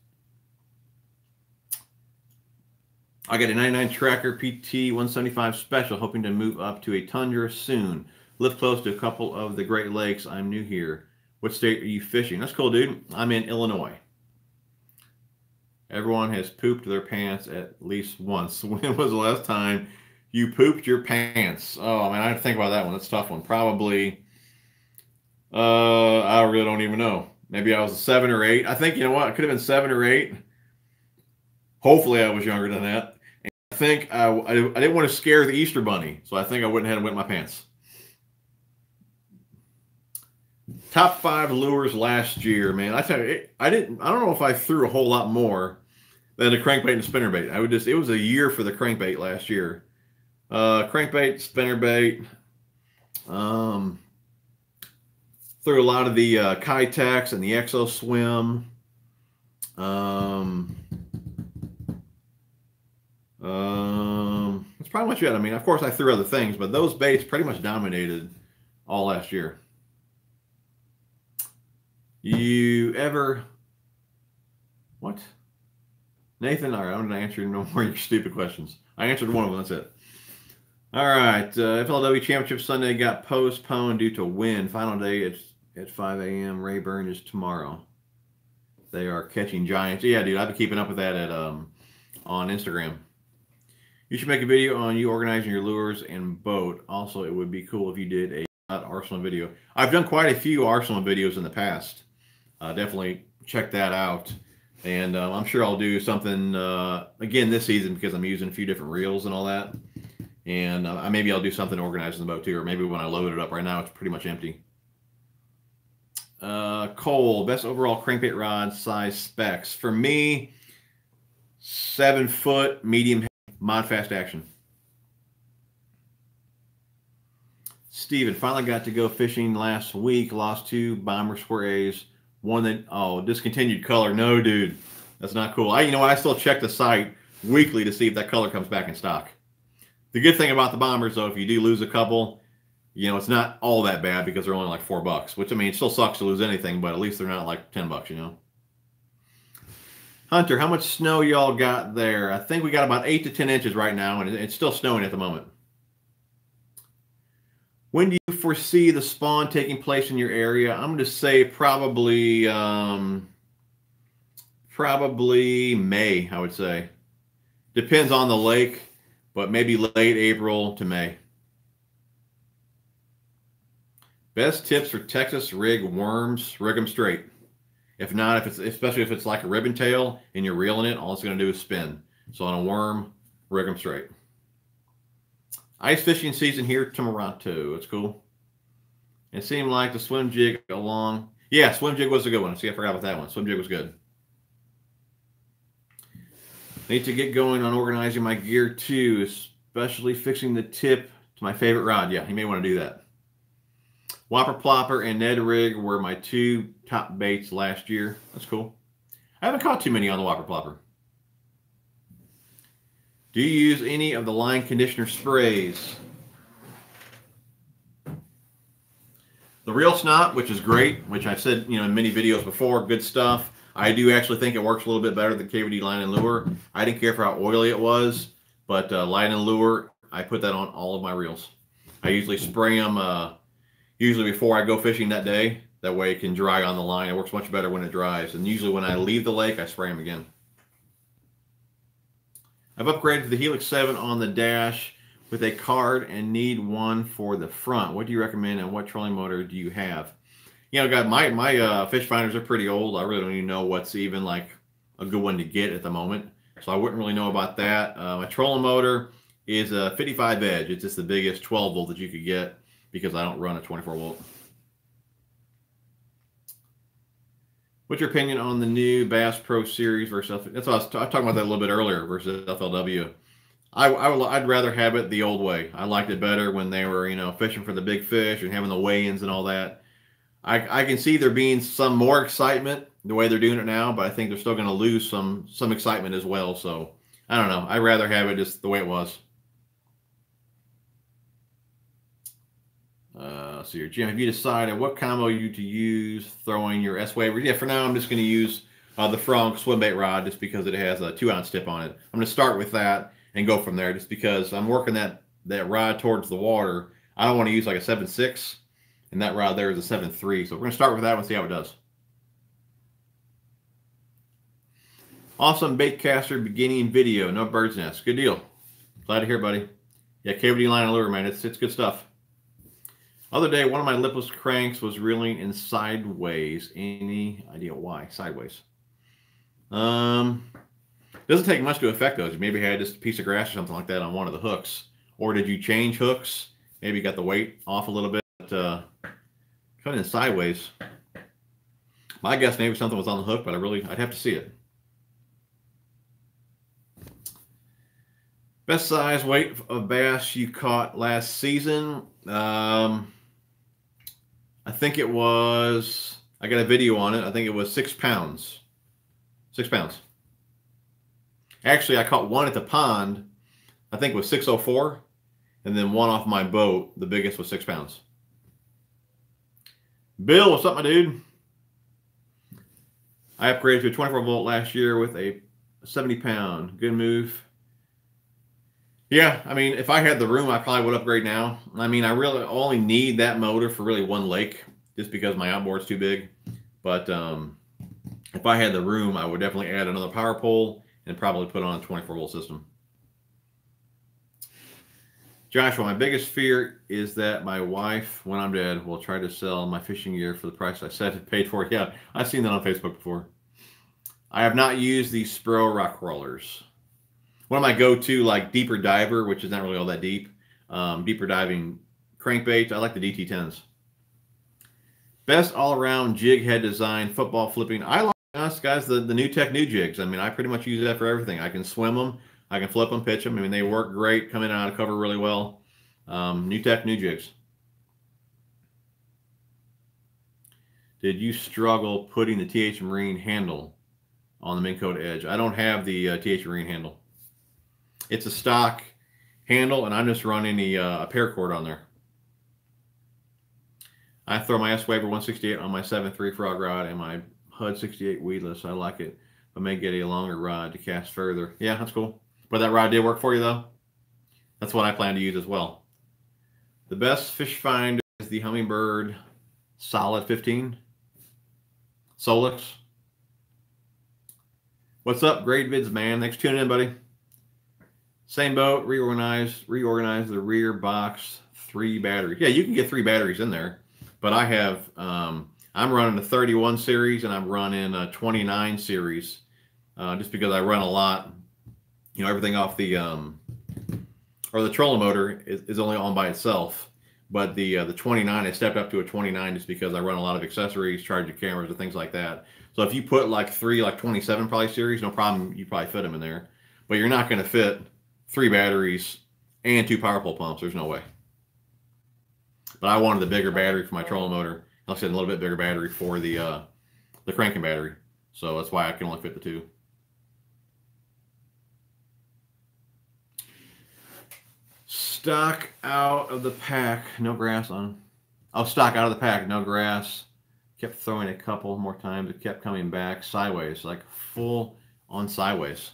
I got a 99 Tracker PT 175 Special, hoping to move up to a Tundra soon. Live close to a couple of the Great Lakes. I'm new here. What state are you fishing? That's cool, dude. I'm in Illinois. Everyone has pooped their pants at least once. When was the last time you pooped your pants? Oh, man, I have to think about that one. That's a tough one. Probably, I really don't even know. Maybe I was a 7 or 8. I think, you know what? It could have been 7 or 8. Hopefully I was younger than that. I think I didn't want to scare the Easter Bunny, so I think I went ahead and wet my pants. Top 5 lures last year, man. I tell you, I don't know if I threw a whole lot more than a crankbait and a spinnerbait. It was a year for the crankbait last year. Crankbait, spinnerbait. Threw a lot of the Kitex and the Exo Swim. That's probably much it. I mean, of course, I threw other things, but those baits pretty much dominated all last year. You ever... What? Nathan, all right, I'm going to answer no more of your stupid questions. I answered one of them, that's it. All right, FLW Championship Sunday got postponed due to wind. Final day at 5 a.m. Rayburn is tomorrow. They are catching giants. Yeah, dude, I've been keeping up with that on Instagram. You should make a video on you organizing your lures and boat. Also, it would be cool if you did a arsenal video. I've done quite a few arsenal videos in the past. Definitely check that out. And I'm sure I'll do something again this season because I'm using a few different reels and all that. And maybe I'll do something organizing the boat too, or maybe when I load it up. Right now, it's pretty much empty. Cole, best overall crankbait rod size specs. For me, 7 foot, medium, mod fast action. Steven, finally got to go fishing last week. Lost 2 bomber square A's. One that, oh, discontinued color. No, dude, that's not cool. You know what? I still check the site weekly to see if that color comes back in stock. The good thing about the bombers, though, if you do lose a couple, you know, it's not all that bad because they're only like $4, which, I mean, it still sucks to lose anything, but at least they're not like $10, you know. Hunter, how much snow y'all got there? I think we got about 8 to 10 inches right now, and it's still snowing at the moment. When do you foresee the spawn taking place in your area? I'm going to say probably May, I would say. Depends on the lake, but maybe late April to May. Best tips for Texas rig worms: rig them straight. If not, especially if it's like a ribbon tail and you're reeling it, all it's going to do is spin. So on a worm, rig them straight. Ice fishing season here, Toronto. It's cool. It seemed like the swim jig along. Yeah, swim jig was a good one. See, I forgot about that one. Swim jig was good. Need to get going on organizing my gear too, especially fixing the tip to my favorite rod. Yeah, you may want to do that. Whopper Plopper and Ned Rig were my 2 top baits last year. That's cool. I haven't caught too many on the Whopper Plopper. Do you use any of the line conditioner sprays? The Real Snot, which is great, which I've said, in many videos before, good stuff. I do actually think it works a little bit better than KVD line and lure. I didn't care for how oily it was, but line and lure, I put that on all of my reels. I usually spray them usually before I go fishing that day. That way it can dry on the line. It works much better when it dries. And usually when I leave the lake, I spray them again. I've upgraded to the Helix 7 on the dash with a card and need one for the front. What do you recommend and what trolling motor do you have? My fish finders are pretty old. I really don't even know what's even like a good one to get at the moment. So I wouldn't really know about that. My trolling motor is a 55 Edge. It's just the biggest 12 volt that you could get because I don't run a 24 volt. What's your opinion on the new Bass Pro Series versus that's what I was talking about that a little bit earlier versus FLW. I'd rather have it the old way. I liked it better when they were, fishing for the big fish and having the weigh-ins and all that. I can see there being some more excitement the way they're doing it now, but I think they're still going to lose some excitement as well. So I don't know. I'd rather have it just the way it was. Let's see here, Jim. Have you decided what combo you to use throwing your S-Waver? Yeah, for now I'm just going to use the Franck swim bait rod just because it has a 2-ounce tip on it. I'm going to start with that and go from there just because I'm working that rod towards the water. I don't want to use like a 7.6, and that rod there is a 7.3. So we're going to start with that one and see how it does. Awesome bait caster beginning video. No bird's nest. Good deal. Glad to hear, buddy. Yeah, KVD line and lure, man. It's good stuff. Other day, one of my lipless cranks was reeling in sideways. Any idea why? Sideways. Doesn't take much to affect those. You maybe had just a piece of grass or something like that on one of the hooks. Or did you change hooks? Maybe got the weight off a little bit. But, coming in sideways. My guess maybe something was on the hook, but I'd have to see it. Best size weight of bass you caught last season? I think it was, I got a video on it. I think it was 6 pounds. 6 pounds. Actually, I caught one at the pond. I think it was 604. And then one off my boat. The biggest was 6 pounds. Bill, what's up, my dude? I upgraded to a 24 volt last year with a 70 pound. Good move. Yeah, I mean, if I had the room, I probably would upgrade now. I mean, I really only need that motor for really one lake just because my outboard's too big. But if I had the room, I would definitely add another power pole and probably put on a 24 volt system. Joshua, my biggest fear is that my wife, when I'm dead, will try to sell my fishing gear for the price I said it paid for it. Yeah, I've seen that on Facebook before. I have not used these Spro rock rollers. One of my go-to, like deeper diver, which is not really all that deep, deeper diving crankbaits. I like the DT10s. Best all-around jig head design, football flipping. I like, honest guys, the NewTek new jigs. I mean, I pretty much use that for everything. I can swim them, I can flip them, pitch them. I mean, they work great, come in and out of cover really well. NewTek new jigs. Did you struggle putting the TH Marine handle on the Minn Kota Edge? I don't have the TH Marine handle. It's a stock handle, and I'm just running a paracord on there. I throw my S-Waver 168 on my 7.3 frog rod and my HUD 68 weedless. I like it, but may get a longer rod to cast further. Yeah, that's cool. But that rod did work for you, though. That's what I plan to use as well. The best fish finder is the Humminbird Solid 15. Solix. What's up, great vids, man? Thanks for tuning in, buddy. Same boat, reorganize the rear box, 3 batteries. Yeah, you can get 3 batteries in there, but I have, I'm running a 31 series and I'm running a 29 series, just because I run a lot. You know, everything off the, or the trolling motor is only on by itself, but the 29, I stepped up to a 29 just because I run a lot of accessories, charging cameras and things like that. So if you put like 3, like 27 probably series, no problem, you probably fit them in there, but you're not going to fit 3 batteries and 2 power pole pumps. There's no way. but I wanted the bigger battery for my trolling motor. Like I said, a little bit bigger battery for the cranking battery. So that's why I can only fit the two. Stock out of the pack, no grass on. Oh, stock out of the pack, no grass. Kept throwing a couple more times. It kept coming back sideways, like full on sideways.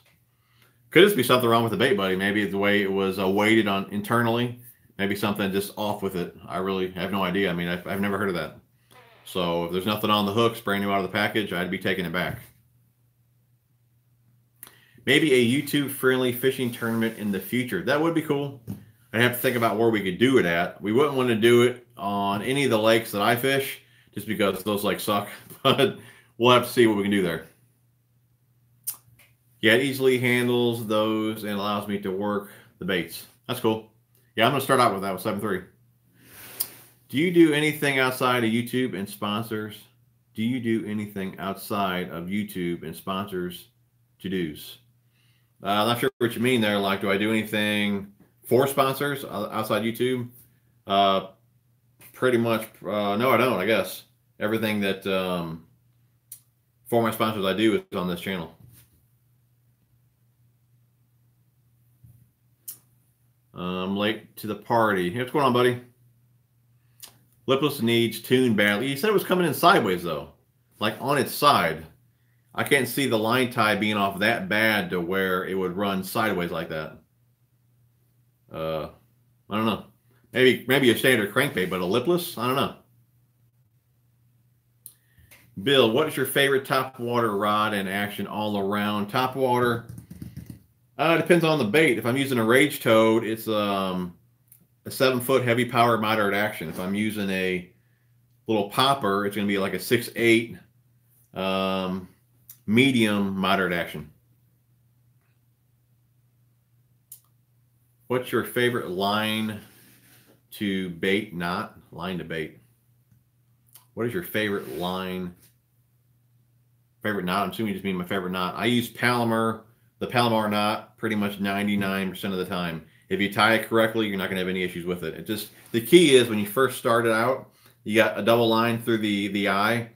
Could just be something wrong with the bait, buddy. Maybe the way it was weighted on internally. Maybe something just off with it. I really have no idea. I mean, I've never heard of that. So if there's nothing on the hooks, brand new out of the package, I'd be taking it back. Maybe a YouTube-friendly fishing tournament in the future. That would be cool. I'd have to think about where we could do it at. We wouldn't want to do it on any of the lakes that I fish, just because those lakes suck. But we'll have to see what we can do there. Yeah, it easily handles those and allows me to work the baits. That's cool. Yeah, I'm going to start out with that with 7.3. Do you do anything outside of YouTube and sponsors? Do you do anything outside of YouTube and sponsors to-dos? I'm not sure what you mean there. Like, do I do anything for sponsors outside YouTube? Pretty much, no, I don't, I guess. Everything that for my sponsors I do is on this channel. I'm late to the party. Hey, what's going on, buddy? Lipless needs tune badly. He said it was coming in sideways, though. Like on its side. I can't see the line tie being off that bad to where it would run sideways like that. I don't know. Maybe a standard crankbait, but a lipless? I don't know. Bill, what is your favorite top water rod and action all around? Top water, depends on the bait. If I'm using a Rage Toad, it's a 7-foot heavy power moderate action. If I'm using a little popper, it's going to be like a 6'8" medium moderate action. What's your favorite line to bait knot? Line to bait. What is your favorite line? Favorite knot? I'm assuming you just mean my favorite knot. I use Palomar, the Palomar knot, pretty much 99% of the time. If you tie it correctly, you're not going to have any issues with it. It just, the key is when you first start it out, you got a double line through the eye.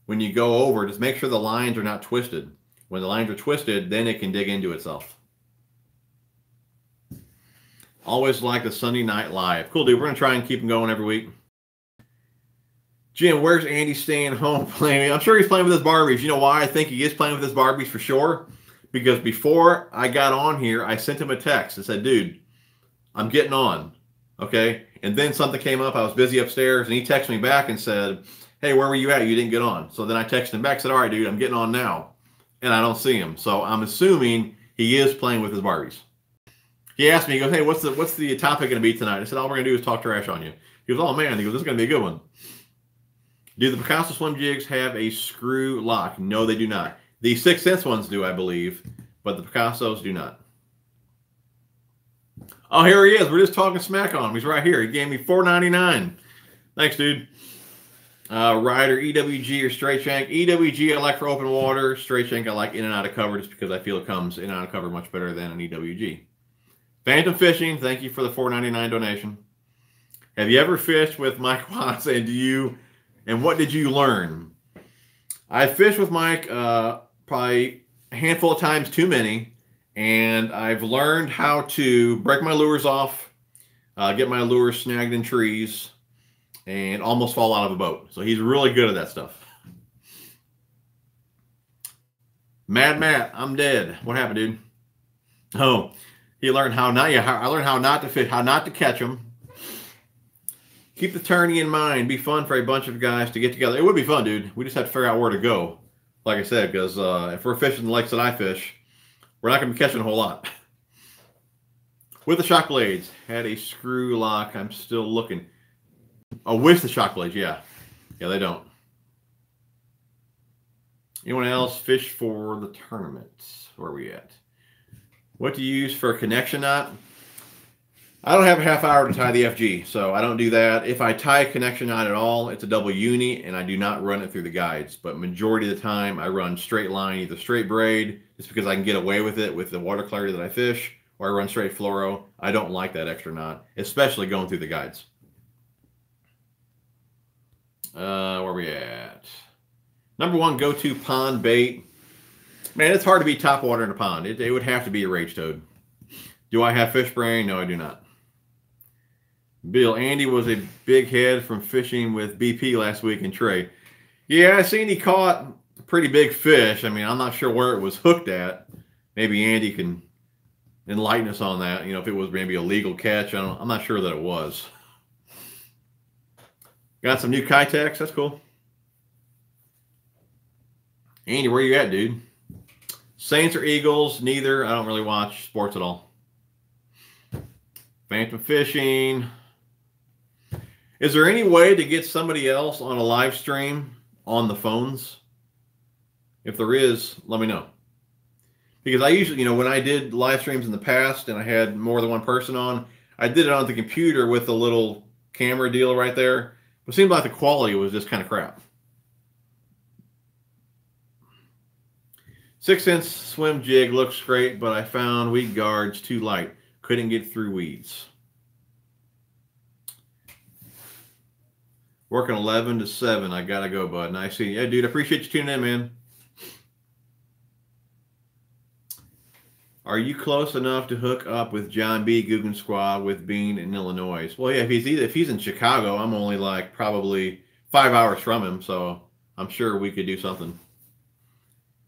When you go over, just make sure the lines are not twisted. When the lines are twisted, then it can dig into itself. Always like the Sunday Night Live. Cool, dude. We're going to try and keep them going every week. Jim, where's Andy staying home playing? I'm sure he's playing with his Barbies. You know why I think he is playing with his Barbies for sure? Because before I got on here, I sent him a text and said, dude, I'm getting on, okay? And then something came up. I was busy upstairs, and he texted me back and said, hey, where were you at? You didn't get on. So then I texted him back and said, all right, dude, I'm getting on now. And I don't see him. So I'm assuming he is playing with his Barbies. He asked me, he goes, hey, what's the topic going to be tonight? I said, all we're going to do is talk trash on you. He goes, oh, man. He goes, this is going to be a good one. Do the Picasso Slim Jigs have a screw lock? No, they do not. The 6th Sense ones do, I believe, but the Picassos do not. Oh, here he is. We're just talking smack on him. He's right here. He gave me $4.99. Thanks, dude. Rider, EWG or straight shank? EWG I like for open water. Straight shank I like in and out of cover just because I feel it comes in and out of cover much better than an EWG. Phantom Fishing, thank you for the $4.99 donation. Have you ever fished with Mike Watts, and what did you learn? I fished with Mike probably a handful of times too many, and I've learned how to break my lures off, get my lures snagged in trees, and almost fall out of a boat. So he's really good at that stuff. Mad Matt, I'm dead. What happened, dude? Oh, he learned how not. Yeah, I learned how not to fish, how not to catch them. Keep the tourney in mind. Be fun for a bunch of guys to get together. It would be fun, dude. We just have to figure out where to go. Like I said, because if we're fishing the lakes that I fish, we're not going to be catching a whole lot. With the shock blades, had a screw lock. I'm still looking. Oh, with the shock blades, yeah. Yeah, they don't. Anyone else fish for the tournament? Where are we at? What do you use for a connection knot? I don't have a half hour to tie the FG, so I don't do that. If I tie a connection knot at all, it's a double uni, and I do not run it through the guides. But majority of the time, I run straight line, either straight braid, just because I can get away with it with the water clarity that I fish, or I run straight fluoro. I don't like that extra knot, especially going through the guides. Where we at? Number one go-to pond bait. Man, it's hard to be top water in a pond. It would have to be a rage toad. Do I have fish brain? No, I do not. Bill, Andy was a big head from fishing with BP last week in Trey. Yeah, I seen he caught a pretty big fish. I mean, I'm not sure where it was hooked at. Maybe Andy can enlighten us on that. You know, if it was maybe a legal catch. I'm not sure that it was. Got some new Kitex. That's cool. Andy, where you at, dude? Saints or Eagles? Neither. I don't really watch sports at all. Phantom fishing. Is there any way to get somebody else on a live stream on the phones? If there is, let me know. Because I usually, you know, when I did live streams in the past and I had more than one person on, I did it on the computer with a little camera deal right there. But it seemed like the quality was just kind of crap. 6-inch swim jig looks great, but I found weed guards too light. Couldn't get through weeds. Working 11 to 7. I gotta go, bud. Nice seeing you. Yeah, dude, I appreciate you tuning in, man. Are you close enough to hook up with John B. Guggen Squad with being in Illinois? Well, yeah, if he's in Chicago, I'm only like probably 5 hours from him, so I'm sure we could do something.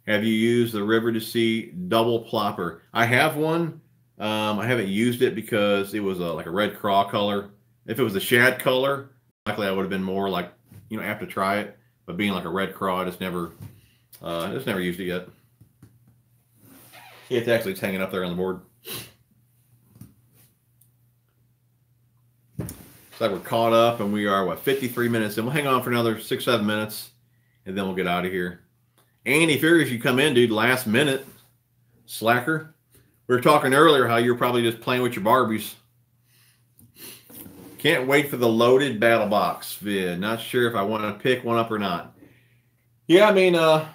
Have you used the River to Sea double plopper? I have one. I haven't used it because it was like a red craw color. If it was a shad color, likely I would have been more like, you know, apt to try it. But being like a red craw, I just never used it yet. It's actually hanging up there on the board. Looks like we're caught up, and we are, what, 53 minutes in. We'll hang on for another 6-7 minutes, and then we'll get out of here. Andy, figures you come in, dude, last minute. Slacker. We were talking earlier how you're probably just playing with your Barbies. Can't wait for the loaded battle box vid. Not sure if I want to pick one up or not. Yeah, I mean, I'm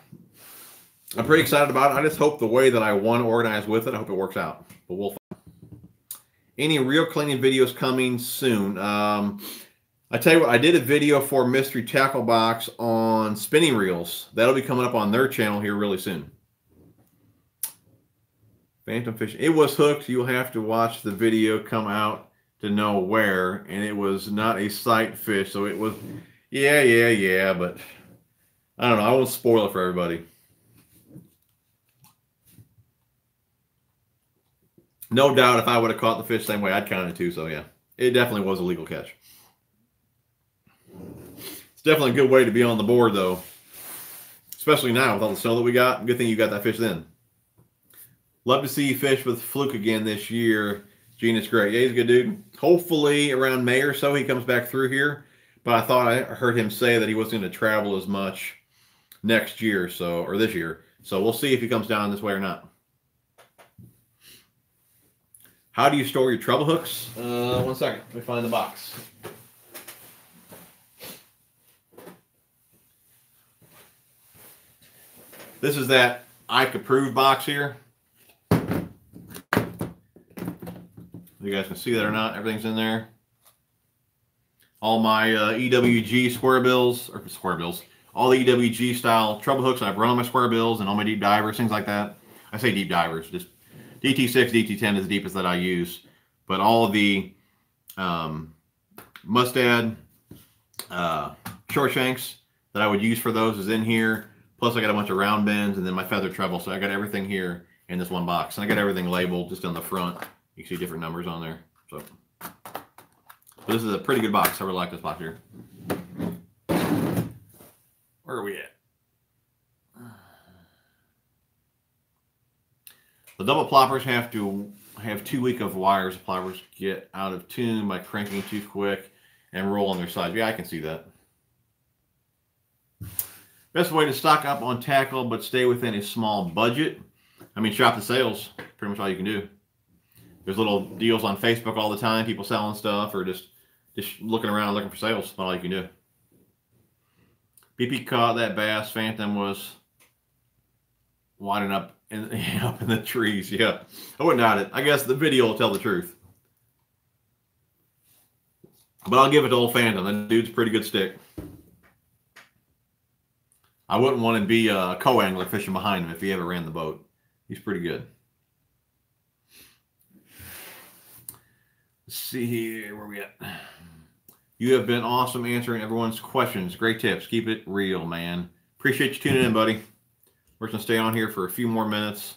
pretty excited about it. I just hope the way that I want to organize with it, I hope it works out. But we'll find. Any real cleaning videos coming soon? I tell you what, I did a video for Mystery Tackle Box on spinning reels. That'll be coming up on their channel here really soon. Phantom fish. It was hooked. You'll have to watch the video come out to know where. And it was not a sight fish. So it was, yeah. But I don't know. I won't spoil it for everybody. No doubt if I would have caught the fish the same way, I'd count it too. So yeah, it definitely was a legal catch. It's definitely a good way to be on the board, though. Especially now with all the snow that we got. Good thing you got that fish then. Love to see you fish with Fluke again this year. Gene, it's great. Yeah, he's a good dude. Hopefully around May or so he comes back through here. But I thought I heard him say that he wasn't going to travel as much next year, or this year. So we'll see if he comes down this way or not. How do you store your treble hooks? 1 second. Let me find the box. This is that Ike approved box here. You guys can see that or not, everything's in there. All my EWG square bills, all the EWG style treble hooks I've run on my square bills and all my deep divers, things like that. I say deep divers, just DT6, DT10 is the deepest that I use. But all of the mustad short shanks that I would use for those is in here. Plus I got a bunch of round bends and then my feather treble. So I got everything here in this one box. And I got everything labeled just on the front. You can see different numbers on there. So this is a pretty good box. I really like this box here. Where are we at? The double ploppers have to have 2 weeks of wires. The ploppers get out of tune by cranking too quick and roll on their sides. Yeah, I can see that. Best way to stock up on tackle but stay within a small budget. I mean, shop the sales. Pretty much all you can do. There's little deals on Facebook all the time. People selling stuff or just looking around looking for sales. That's all you can do. BP caught that bass. Phantom was winding up in the trees. Yeah, I wouldn't doubt it. I guess the video will tell the truth. But I'll give it to old Phantom. That dude's a pretty good stick. I wouldn't want to be a co-angler fishing behind him if he ever ran the boat. He's pretty good. Let's see here, where we at? You have been awesome answering everyone's questions. Great tips. Keep it real, man. Appreciate you tuning in, buddy. We're going to stay on here for a few more minutes.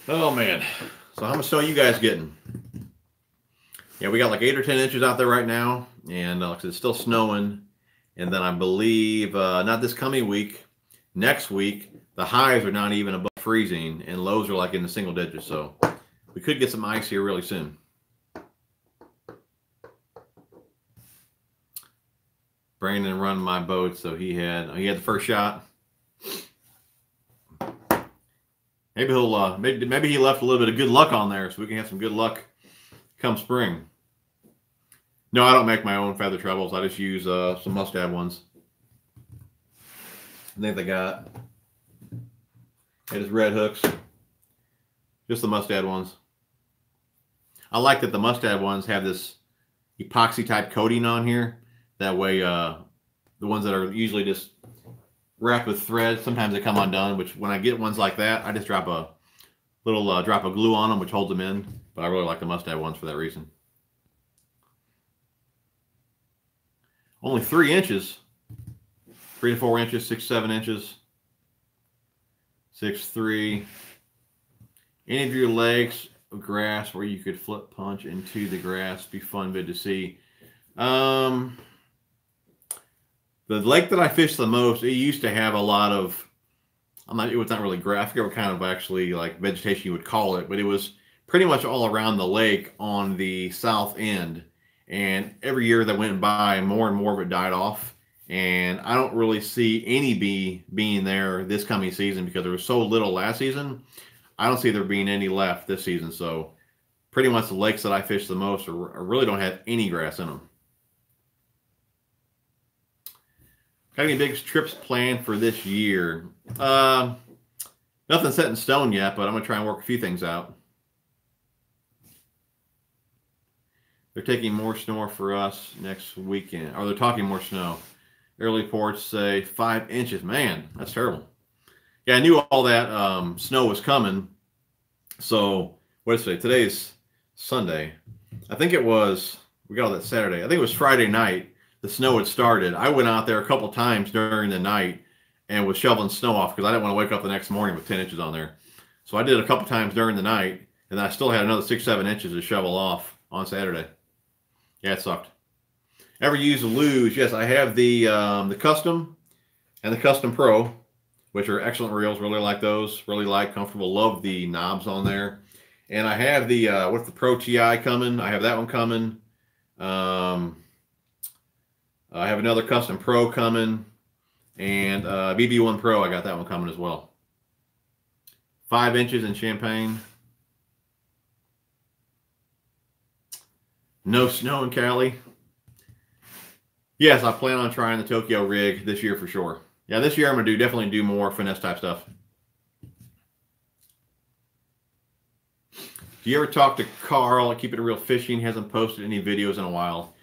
Oh, man. So how much snow you guys getting? Yeah, we got like 8 or 10 inches out there right now. And it's still snowing. And then I believe, not this coming week, next week, the highs are not even above freezing. And lows are like in the single digits. So we could get some ice here really soon. Brandon run my boat, so he had the first shot. Maybe he'll maybe he left a little bit of good luck on there, so we can have some good luck come spring. No, I don't make my own feather trebles. I just use some mustad ones. I think they got just red hooks, just the mustad ones. I like that the mustad ones have this epoxy type coating on here. That way, the ones that are usually just wrapped with thread, sometimes they come undone, which when I get ones like that, I just drop a little drop of glue on them, which holds them in. But I really like the mustad ones for that reason. Only 3 inches, 3 to 4 inches, 6, 7 inches, 6'3". Any of your legs of grass where you could flip punch into the grass, be fun vid to see. The lake that I fished the most, it used to have a lot of, it was not really grass. I forget what kind of actually like vegetation you would call it, but it was pretty much all around the lake on the south end. And every year that went by, more and more of it died off. And I don't really see any being there this coming season because there was so little last season. I don't see there being any left this season. So pretty much the lakes that I fished the most really don't have any grass in them. Got any big trips planned for this year? Nothing set in stone yet, but I'm going to try and work a few things out. They're taking more snow for us next weekend. Or they're talking more snow. Early reports say 5 inches. Man, that's terrible. Yeah, I knew all that snow was coming. So, what is today? Today's Sunday. I think it was, we got all that Saturday. I think it was Friday night. The snow had started. I went out there a couple times during the night and was shoveling snow off because I didn't want to wake up the next morning with 10 inches on there. So I did a couple times during the night, and I still had another 6, 7 inches to shovel off on Saturday. Yeah, it sucked. Ever use the luge? Yes, I have the Custom and the Custom Pro, which are excellent reels. Really like those. Really like, comfortable. Love the knobs on there. And I have the what's the Pro TI coming. I have that one coming. I have another Custom Pro coming, and BB1 Pro, I got that one coming as well. 5 inches in Champaign. No snow in Cali. Yes, I plan on trying the Tokyo rig this year for sure. Yeah, this year I'm going to definitely do more finesse type stuff. Do you ever talk to Carl? Keep it real fishing. He hasn't posted any videos in a while.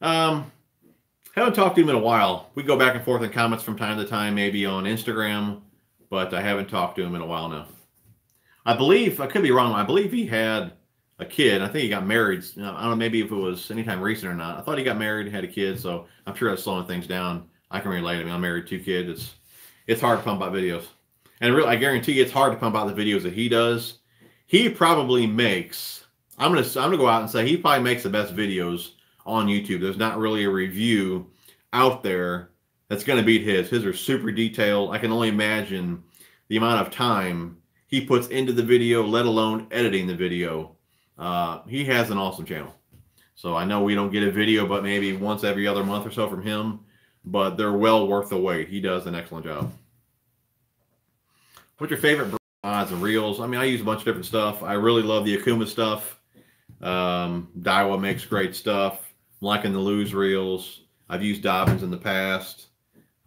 Haven't talked to him in a while. We go back and forth in comments from time to time, maybe on Instagram, but I haven't talked to him in a while now. I believe, I could be wrong, I believe he had a kid. I think he got married. I don't know, maybe if it was anytime recent or not. I thought he got married and had a kid, so I'm sure that's slowing things down. I can relate. I mean, I'm married, 2 kids. It's hard to pump out videos. And really, I guarantee you it's hard to pump out the videos that he does. He probably makes, I'm gonna go out and say he probably makes the best videos on YouTube. There's not really a review out there that's going to beat his. His are super detailed. I can only imagine the amount of time he puts into the video, let alone editing the video. He has an awesome channel. So I know we don't get a video but maybe once every other month or so from him, but they're well worth the wait. He does an excellent job. What's your favorite rods and reels? I mean, I use a bunch of different stuff. I really love the Okuma stuff. Daiwa makes great stuff. I'm liking the Lose reels. I've used Dobbins in the past.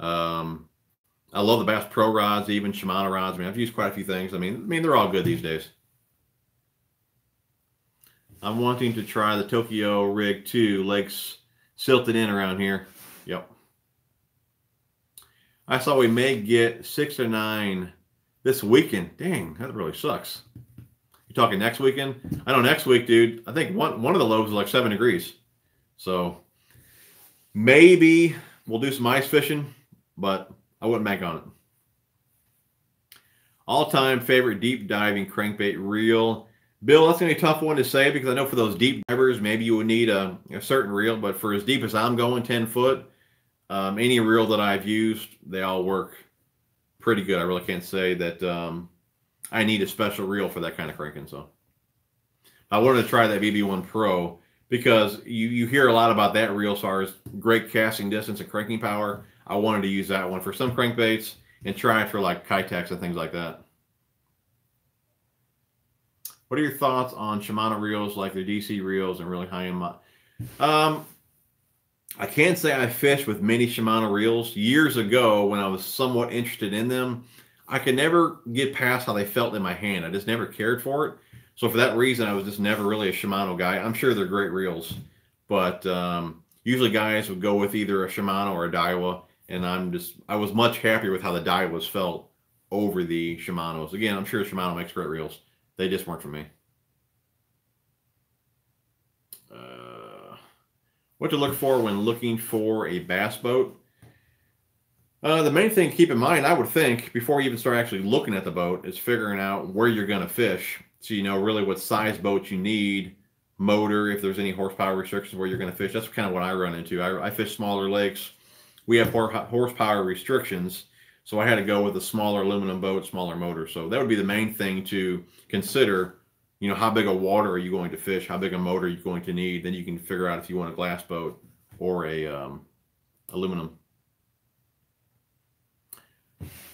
I love the Bass Pro rods, even Shimano rods. I mean, I've used quite a few things. I mean, they're all good these days. I'm wanting to try the Tokyo rig too. Legs silted in around here. Yep. I saw we may get 6 or 9 this weekend. Dang, that really sucks. You talking next weekend? I know next week, dude. I think one of the lows is like 7 degrees. So maybe we'll do some ice fishing, but I wouldn't bank on it. All-time favorite deep diving crankbait reel. Bill, that's going to be a tough one to say because I know for those deep divers, maybe you would need a certain reel. But for as deep as I'm going, 10 foot, any reel that I've used, they all work pretty good. I really can't say that I need a special reel for that kind of cranking. So I wanted to try that BB1 Pro because you hear a lot about that reel as far as great casting distance and cranking power. I wanted to use that one for some crankbaits and try it for like Kitex and things like that. What are your thoughts on Shimano reels like the DC reels and really high-end? I can't say I fished with many Shimano reels. Years ago, when I was somewhat interested in them, I could never get past how they felt in my hand. I just never cared for it. So for that reason, I was just never really a Shimano guy. I'm sure they're great reels, but usually guys would go with either a Shimano or a Daiwa, and I was much happier with how the Daiwas felt over the Shimanos. Again, I'm sure Shimano makes great reels. They just weren't for me. What to look for when looking for a bass boat? The main thing to keep in mind, I would think, before you even start actually looking at the boat, is figuring out where you're going to fish. So you know really what size boat you need, motor, if there's any horsepower restrictions where you're going to fish. That's kind of what I run into. I fish smaller lakes. We have horsepower restrictions, so I had to go with a smaller aluminum boat, smaller motor. So that would be the main thing to consider. You know, how big a water are you going to fish? How big a motor are you going to need? Then you can figure out if you want a glass boat or a aluminum.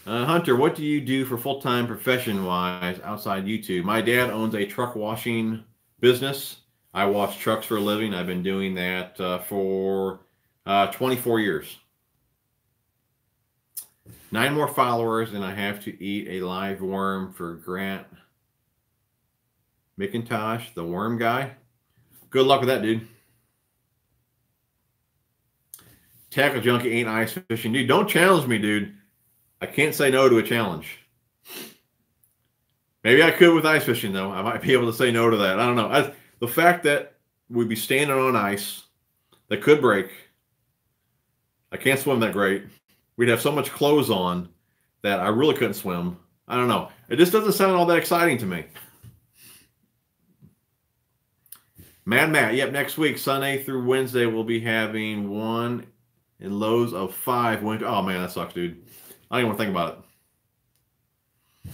Hunter, what do you do for full-time profession-wise outside YouTube? My dad owns a truck washing business. I wash trucks for a living. I've been doing that for 24 years. 9 more followers, and I have to eat a live worm for Grant McIntosh, the worm guy. Good luck with that, dude. Tackle junkie ain't ice fishing. Dude, don't challenge me, dude. I can't say no to a challenge. Maybe I could with ice fishing, though. I might be able to say no to that. I don't know. The fact that we'd be standing on ice that could break. I can't swim that great. We'd have so much clothes on that I really couldn't swim. I don't know. It just doesn't sound all that exciting to me. Mad Matt, yep, next week, Sunday through Wednesday, we'll be having 1 in lows of 5 winter. Oh, man, that sucks, dude. I don't even want to think about it.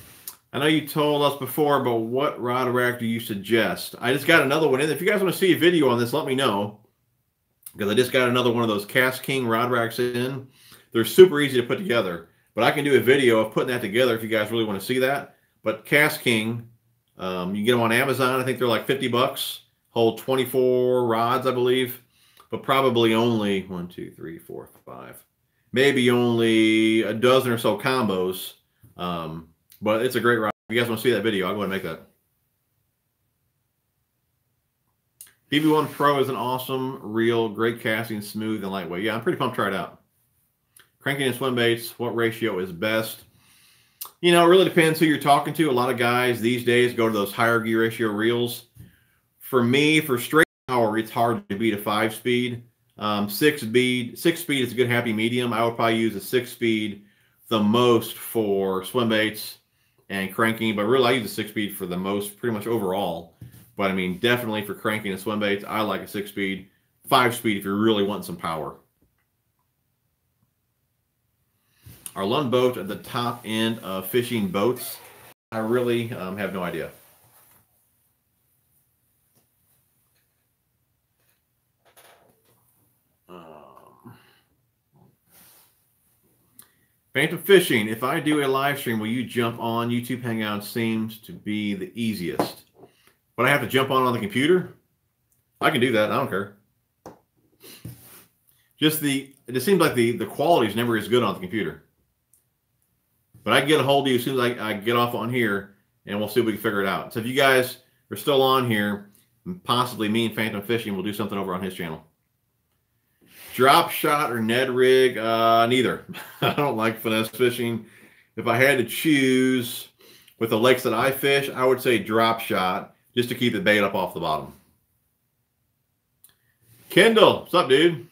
I know you told us before, but what rod rack do you suggest? I just got another one in. If you guys want to see a video on this, let me know. Because I just got another one of those Cast King rod racks in. They're super easy to put together. But I can do a video of putting that together if you guys really want to see that. But Cast King, you can get them on Amazon. I think they're like 50 bucks. Hold 24 rods, I believe. But probably only 1, 2, 3, 4, 5. Maybe only a dozen or so combos. But it's a great rod. If you guys want to see that video, I'll go ahead and make that. BB1 Pro is an awesome reel. Great casting, smooth, and lightweight. Yeah, I'm pretty pumped to try it out. Cranking and swim baits, what ratio is best? You know, it really depends who you're talking to. A lot of guys these days go to those higher gear ratio reels. For me, for straight power, it's hard to beat a 5-speed. 6-speed is a good happy medium. I would probably use a 6-speed the most for swim baits and cranking, but really I use a 6-speed for the most, pretty much overall. But I mean, definitely for cranking and swim baits, I like a 6-speed. 5-speed if you're really wanting some power. Are Lund boats at the top end of fishing boats? I really have no idea. Phantom Fishing, if I do a live stream, will you jump on YouTube Hangout? Seems to be the easiest. But I have to jump on the computer? I can do that. I don't care. It just seems like the quality is never as good on the computer. But I can get a hold of you as soon as I get off on here, and we'll see if we can figure it out. So if you guys are still on here, possibly me and Phantom Fishing will do something over on his channel. Drop shot or Ned rig? Neither. I don't like finesse fishing. If I had to choose with the lakes that I fish, I would say drop shot just to keep the bait up off the bottom. Kendall, what's up, dude?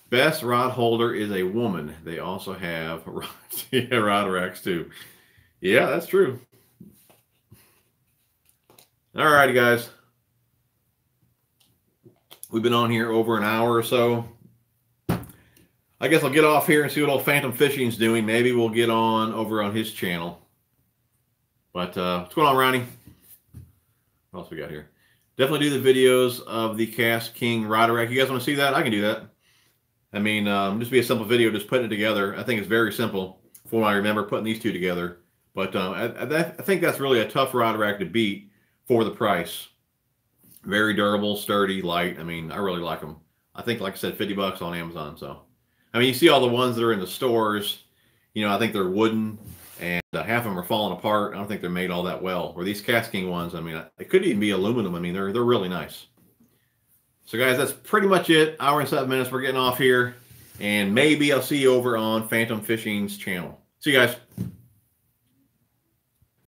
Best rod holder is a woman. They also have rod racks too. Yeah, that's true. All righty, guys. We've been on here over an hour or so. I guess I'll get off here and see what old Phantom Fishing's doing. Maybe we'll get on over on his channel. But what's going on, Ronnie? What else we got here? Definitely do the videos of the Cast King rod rack. You guys want to see that? I can do that. I mean, just be a simple video, just putting it together. I think it's very simple from what I remember putting these two together. But I think that's really a tough rod rack to beat for the price. Very durable, sturdy, light. I mean, I really like them. I think, like I said, 50 bucks on Amazon. So, I mean, you see all the ones that are in the stores, you know, I think they're wooden and half of them are falling apart. I don't think they're made all that well. Or these Cast King ones, I mean, it could even be aluminum. I mean, they're really nice. So, guys, that's pretty much it. Hour and 7 minutes. We're getting off here. And maybe I'll see you over on Phantom Fishing's channel. See you guys.